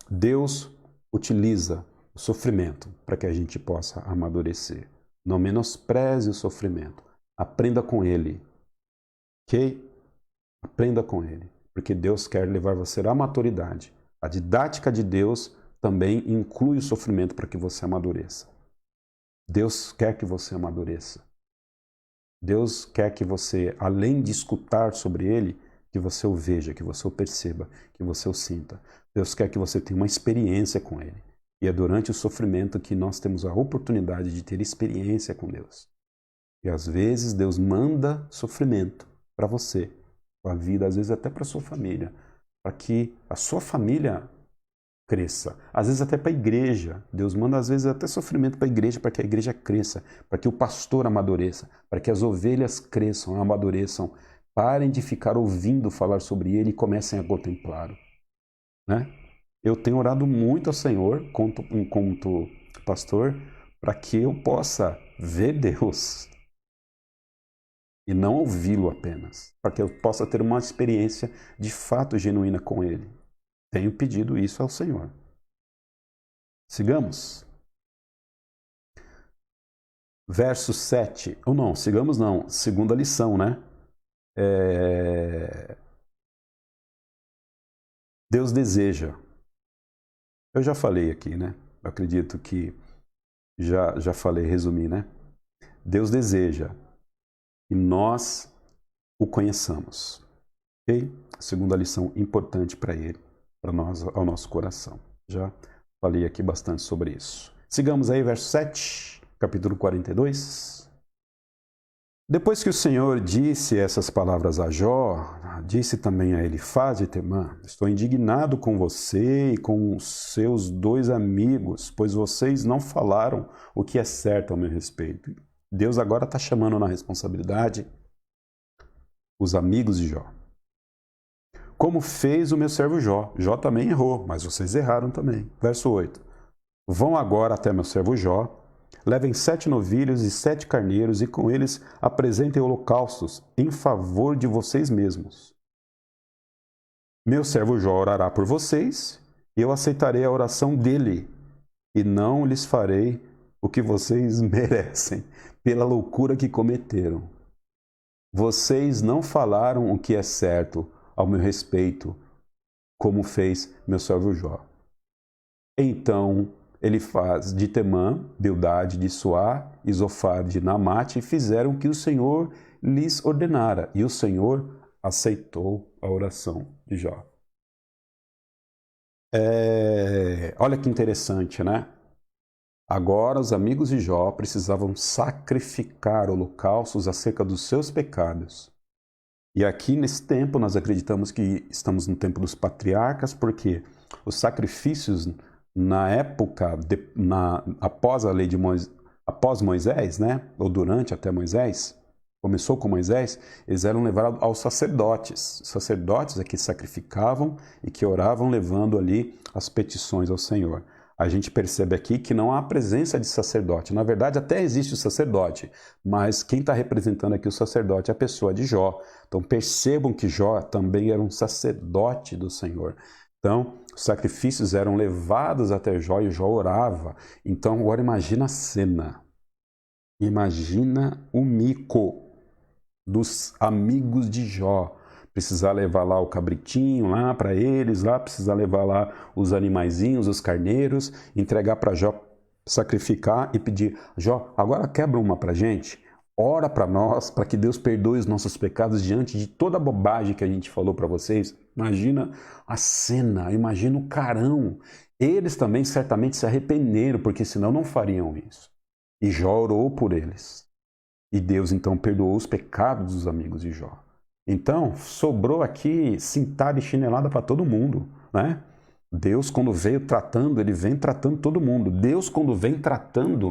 Deus utiliza o sofrimento para que a gente possa amadurecer. Não menospreze o sofrimento. Aprenda com ele. Ok? Aprenda com ele. Porque Deus quer levar você à maturidade. A didática de Deus também inclui o sofrimento para que você amadureça. Deus quer que você amadureça. Deus quer que você, além de escutar sobre ele, que você o veja, que você o perceba, que você o sinta. Deus quer que você tenha uma experiência com ele. E é durante o sofrimento que nós temos a oportunidade de ter experiência com Deus. E às vezes Deus manda sofrimento para você, para a vida, às vezes até para a sua família, para que a sua família cresça. Às vezes até para a igreja. Deus manda às vezes até sofrimento para a igreja, para que a igreja cresça, para que o pastor amadureça, para que as ovelhas cresçam, amadureçam, parem de ficar ouvindo falar sobre ele e comecem a contemplá-lo. Né? Eu tenho orado muito ao Senhor, enquanto pastor, para que eu possa ver Deus e não ouvi-lo apenas, para que eu possa ter uma experiência de fato genuína com ele. Tenho pedido isso ao Senhor. Sigamos. Verso 7. Ou não, sigamos não. Segunda lição, né? Deus deseja. Eu já falei aqui, né? Eu acredito que já falei, resumi, né? Deus deseja que nós o conheçamos. Ok? Segunda lição importante para ele, para nós, ao nosso coração. Já falei aqui bastante sobre isso. Sigamos aí, verso 7, capítulo 42. Depois que o Senhor disse essas palavras a Jó, disse também a Elifaz de Temã: estou indignado com você e com os seus 2 amigos, pois vocês não falaram o que é certo ao meu respeito. Deus agora está chamando na responsabilidade os amigos de Jó. Como fez o meu servo Jó. Jó também errou, mas vocês erraram também. Verso 8. Vão agora até meu servo Jó, levem 7 novilhos e 7 carneiros e com eles apresentem holocaustos em favor de vocês mesmos. Meu servo Jó orará por vocês e eu aceitarei a oração dele e não lhes farei o que vocês merecem pela loucura que cometeram. Vocês não falaram o que é certo ao meu respeito, como fez meu servo Jó. Então Elifaz de Temã, Bildade de Suá e Zofar de Naamate fizeram o que o Senhor lhes ordenara, e o Senhor aceitou a oração de Jó. Olha que interessante, né? Agora os amigos de Jó precisavam sacrificar holocaustos acerca dos seus pecados. E aqui nesse tempo nós acreditamos que estamos no tempo dos patriarcas, porque os sacrifícios na época, após a lei de Moisés, após Moisés, né? Ou durante até Moisés, começou com Moisés, eles eram levados aos sacerdotes. Os sacerdotes é que sacrificavam e que oravam levando ali as petições ao Senhor. A gente percebe aqui que não há presença de sacerdote. Na verdade, até existe o sacerdote, mas quem está representando aqui o sacerdote é a pessoa de Jó. Então percebam que Jó também era um sacerdote do Senhor. Então, os sacrifícios eram levados até Jó e Jó orava. Então, agora imagina a cena. Imagina o mico dos amigos de Jó. Precisar levar lá o cabritinho lá para eles, lá precisar levar lá os animaizinhos, os carneiros, entregar para Jó sacrificar e pedir: Jó, agora quebra uma para a gente. ora para nós, para que Deus perdoe os nossos pecados diante de toda a bobagem que a gente falou para vocês. Imagina a cena, imagina o carão. Eles também certamente se arrependeram, porque senão não fariam isso. E Jó orou por eles. E Deus então perdoou os pecados dos amigos de Jó. Então, sobrou aqui cintada e chinelada para todo mundo, né? Deus, quando veio tratando, ele vem tratando todo mundo. Deus, quando vem tratando,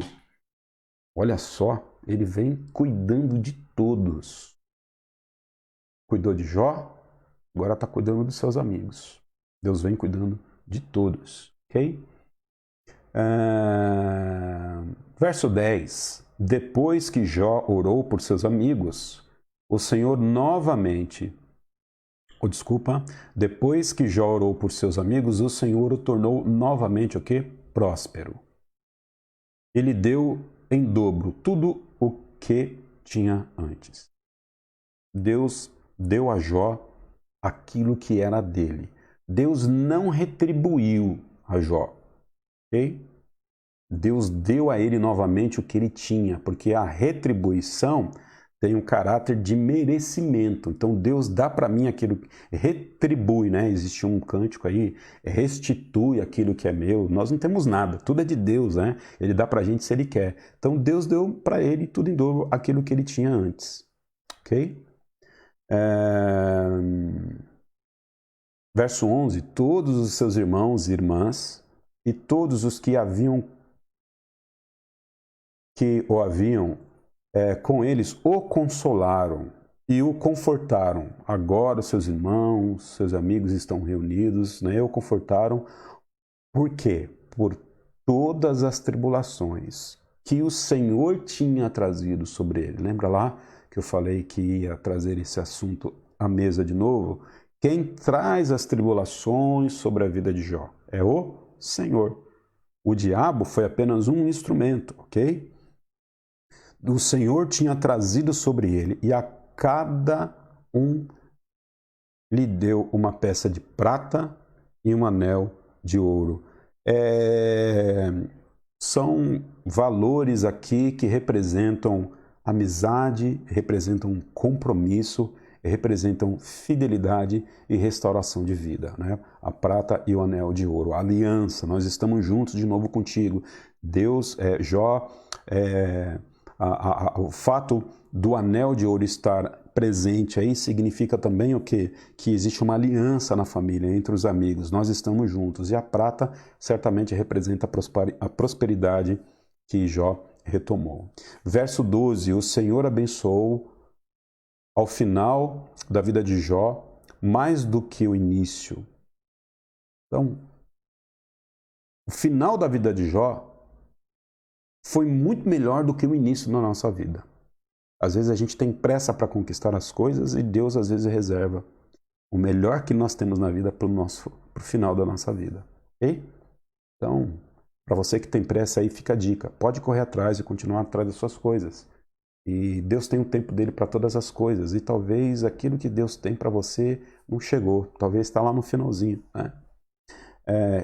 olha só, ele vem cuidando de todos. Cuidou de Jó, agora está cuidando dos seus amigos. Deus vem cuidando de todos, ok? Verso 10. Depois que Jó orou por seus amigos, o Senhor novamente... depois que Jó orou por seus amigos, o Senhor o tornou novamente o quê? Próspero. Ele deu em dobro tudo o que tinha antes. Deus deu a Jó aquilo que era dele. Deus não retribuiu a Jó, ok? Deus deu a ele novamente o que ele tinha, porque a retribuição tem um caráter de merecimento. Então Deus dá para mim aquilo, retribui, né? Existe um cântico aí, restitui aquilo que é meu. Nós não temos nada, tudo é de Deus, né? Ele dá para a gente se ele quer. Então Deus deu para ele tudo em dobro aquilo que ele tinha antes, ok? Verso 11, todos os seus irmãos e irmãs e todos os que o haviam com eles o consolaram e o confortaram. Agora seus irmãos, seus amigos estão reunidos, né? O confortaram. Por quê? Por todas as tribulações que o Senhor tinha trazido sobre ele. Lembra lá que eu falei que ia trazer esse assunto à mesa de novo? Quem traz as tribulações sobre a vida de Jó é o Senhor. O diabo foi apenas um instrumento, ok? O Senhor tinha trazido sobre ele e a cada um lhe deu uma peça de prata e um anel de ouro. São valores aqui que representam amizade, representam compromisso, representam fidelidade e restauração de vida, né? A prata e o anel de ouro, a aliança, nós estamos juntos de novo contigo. Deus, Jó, o fato do anel de ouro estar presente aí significa também o quê? Que existe uma aliança na família, entre os amigos, nós estamos juntos. E a prata certamente representa a prosperidade que Jó retomou. Verso 12, o Senhor abençoou ao final da vida de Jó mais do que o início. Então, o final da vida de Jó foi muito melhor do que o início da nossa vida. Às vezes a gente tem pressa para conquistar as coisas e Deus às vezes reserva o melhor que nós temos na vida para o final da nossa vida. Ok? Então, para você que tem pressa aí, fica a dica. Pode correr atrás e continuar atrás das suas coisas. E Deus tem o tempo dele para todas as coisas. E talvez aquilo que Deus tem para você não chegou. Talvez está lá no finalzinho, né?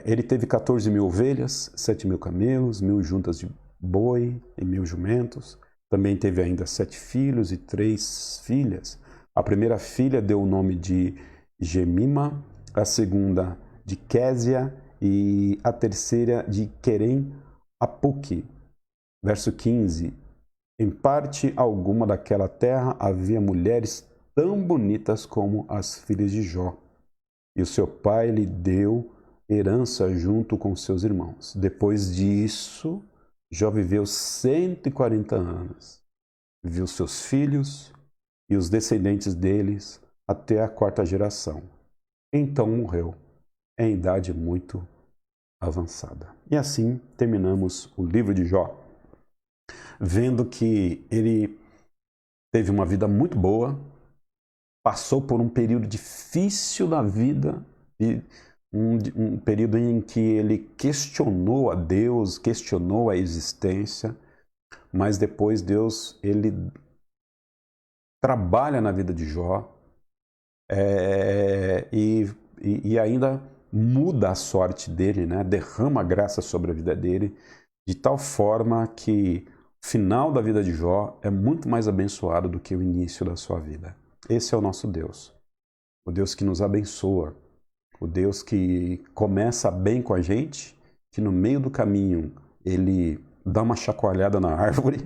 Ele teve 14 mil ovelhas, 7 mil camelos, 1.000 juntas de boi e 1.000 jumentos. Também teve ainda 7 filhos e 3 filhas. A primeira filha deu o nome de Gemima, a segunda de Késia e a terceira de Querem Apuque. Verso 15. Em parte alguma daquela terra havia mulheres tão bonitas como as filhas de Jó. E o seu pai lhe deu herança junto com seus irmãos. Depois disso, Jó viveu 140 anos. Viu seus filhos e os descendentes deles até a 4ª geração. Então morreu em idade muito avançada. E assim terminamos o livro de Jó, vendo que ele teve uma vida muito boa, passou por um período difícil da vida, e um período em que ele questionou a Deus, questionou a existência, mas depois Deus, ele trabalha na vida de Jó e ainda muda a sorte dele, né? Derrama graça sobre a vida dele, de tal forma que final da vida de Jó é muito mais abençoado do que o início da sua vida. Esse é o nosso Deus. O Deus que nos abençoa. O Deus que começa bem com a gente, que no meio do caminho ele dá uma chacoalhada na árvore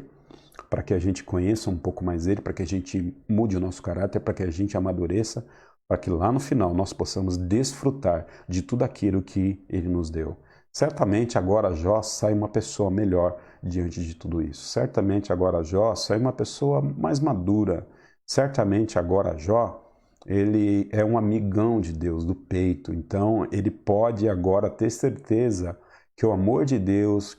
para que a gente conheça um pouco mais ele, para que a gente mude o nosso caráter, para que a gente amadureça, para que lá no final nós possamos desfrutar de tudo aquilo que ele nos deu. Certamente agora Jó sai uma pessoa melhor diante de tudo isso. Certamente agora Jó sai uma pessoa mais madura. Certamente agora Jó, ele é um amigão de Deus, do peito. Então ele pode agora ter certeza que o amor de Deus,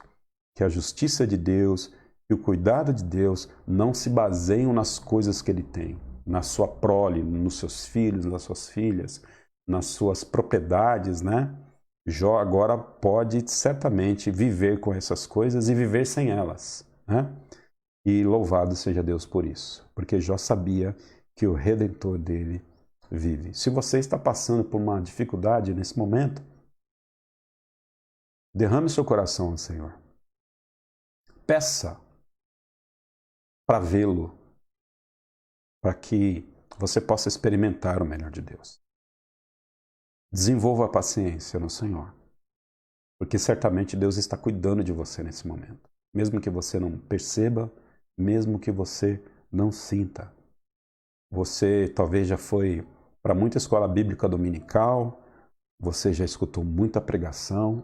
que a justiça de Deus e o cuidado de Deus não se baseiam nas coisas que ele tem, na sua prole, nos seus filhos, nas suas filhas, nas suas propriedades, né? Jó agora pode certamente viver com essas coisas e viver sem elas, né? E louvado seja Deus por isso, porque Jó sabia que o Redentor dele vive. Se você está passando por uma dificuldade nesse momento, derrame seu coração ao Senhor. Peça para vê-lo, para que você possa experimentar o melhor de Deus. Desenvolva a paciência no Senhor, porque certamente Deus está cuidando de você nesse momento. Mesmo que você não perceba, mesmo que você não sinta. Você talvez já foi para muita escola bíblica dominical, você já escutou muita pregação,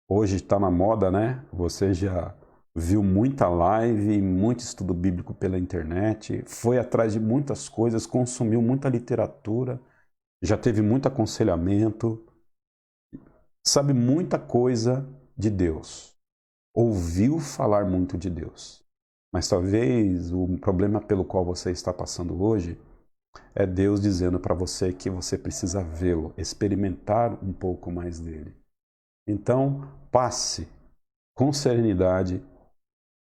hoje está na moda, né? Você já viu muita live, muito estudo bíblico pela internet, foi atrás de muitas coisas, consumiu muita literatura, já teve muito aconselhamento, sabe muita coisa de Deus, ouviu falar muito de Deus. Mas talvez o problema pelo qual você está passando hoje é Deus dizendo para você que você precisa vê-lo, experimentar um pouco mais dele. Então, passe com serenidade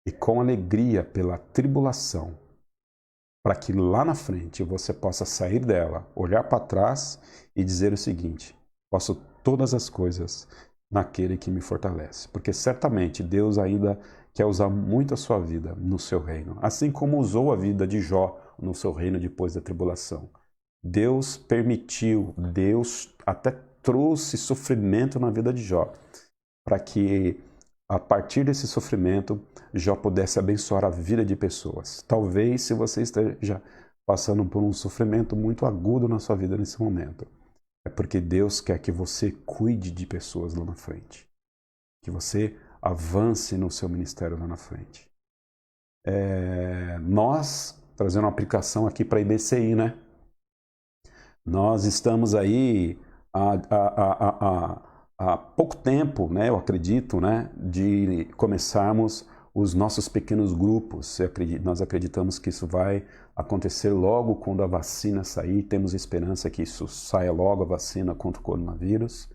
e com alegria pela tribulação, para que lá na frente você possa sair dela, olhar para trás e dizer o seguinte: posso todas as coisas naquele que me fortalece. Porque certamente Deus ainda quer usar muito a sua vida no seu reino, assim como usou a vida de Jó no seu reino depois da tribulação. Deus permitiu, Deus até trouxe sofrimento na vida de Jó, para que a partir desse sofrimento, Jó pudesse abençoar a vida de pessoas. Talvez se você esteja passando por um sofrimento muito agudo na sua vida nesse momento, é porque Deus quer que você cuide de pessoas lá na frente. Que você avance no seu ministério lá na frente. Nós, trazendo uma aplicação aqui para a IBCI, né? Nós estamos aí há pouco tempo, né, eu acredito, né, de começarmos os nossos pequenos grupos. Nós acreditamos que isso vai acontecer logo quando a vacina sair. Temos esperança que isso saia logo, a vacina contra o coronavírus.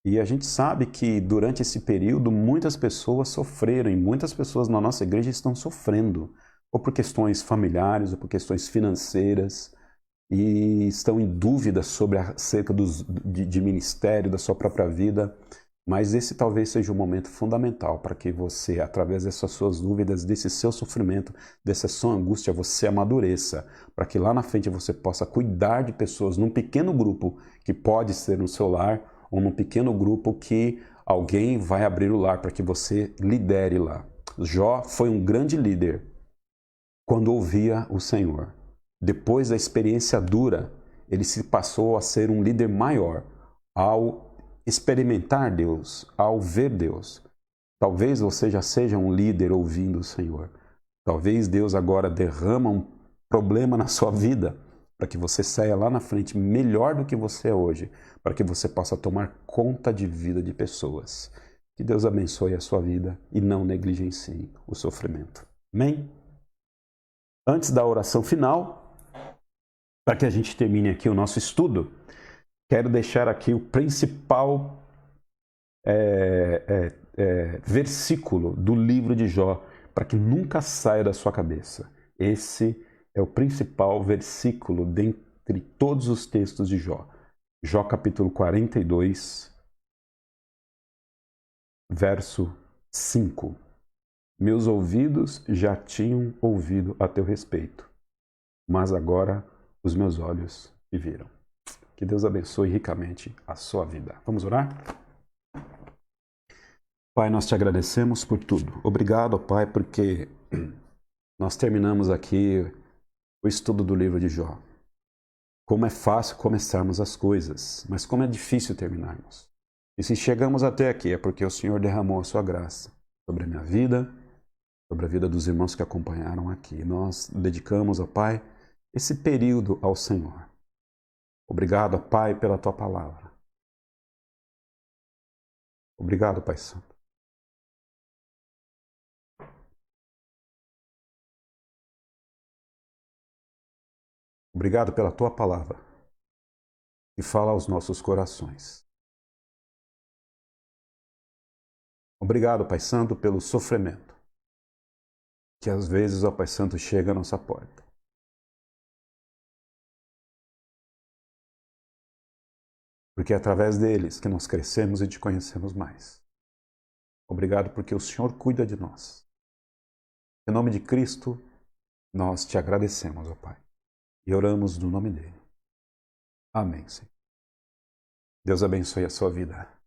E a gente sabe que durante esse período muitas pessoas sofreram, e muitas pessoas na nossa igreja estão sofrendo, ou por questões familiares, ou por questões financeiras, e estão em dúvida acerca de ministério, da sua própria vida. Mas esse talvez seja um momento fundamental para que você, através dessas suas dúvidas, desse seu sofrimento, dessa sua angústia, você amadureça, para que lá na frente você possa cuidar de pessoas num pequeno grupo que pode ser no seu lar, ou num pequeno grupo que alguém vai abrir o lar para que você lidere lá. Jó foi um grande líder quando ouvia o Senhor. Depois da experiência dura, ele se passou a ser um líder maior ao experimentar Deus, ao ver Deus. Talvez você já seja um líder ouvindo o Senhor. Talvez Deus agora derrama um problema na sua vida para que você saia lá na frente melhor do que você é hoje, para que você possa tomar conta de vida de pessoas. Que Deus abençoe a sua vida e não negligencie o sofrimento. Amém? Antes da oração final, para que a gente termine aqui o nosso estudo, quero deixar aqui o principal versículo do livro de Jó, para que nunca saia da sua cabeça. Esse é o principal versículo dentre todos os textos de Jó. Jó capítulo 42, verso 5. Meus ouvidos já tinham ouvido a teu respeito, mas agora os meus olhos te viram. Que Deus abençoe ricamente a sua vida. Vamos orar? Pai, nós te agradecemos por tudo. Obrigado, Pai, porque nós terminamos aqui o estudo do livro de Jó. Como é fácil começarmos as coisas, mas como é difícil terminarmos. E se chegamos até aqui é porque o Senhor derramou a sua graça sobre a minha vida, sobre a vida dos irmãos que acompanharam aqui. Nós dedicamos, ó Pai, esse período ao Senhor. Obrigado, ó Pai, pela tua palavra. Obrigado, Pai Santo. Obrigado pela tua palavra que fala aos nossos corações. Obrigado, Pai Santo, pelo sofrimento que às vezes, ó Pai Santo, chega à nossa porta. Porque é através deles que nós crescemos e te conhecemos mais. Obrigado porque o Senhor cuida de nós. Em nome de Cristo, nós te agradecemos, ó Pai. E oramos no nome dele. Amém, Senhor. Deus abençoe a sua vida.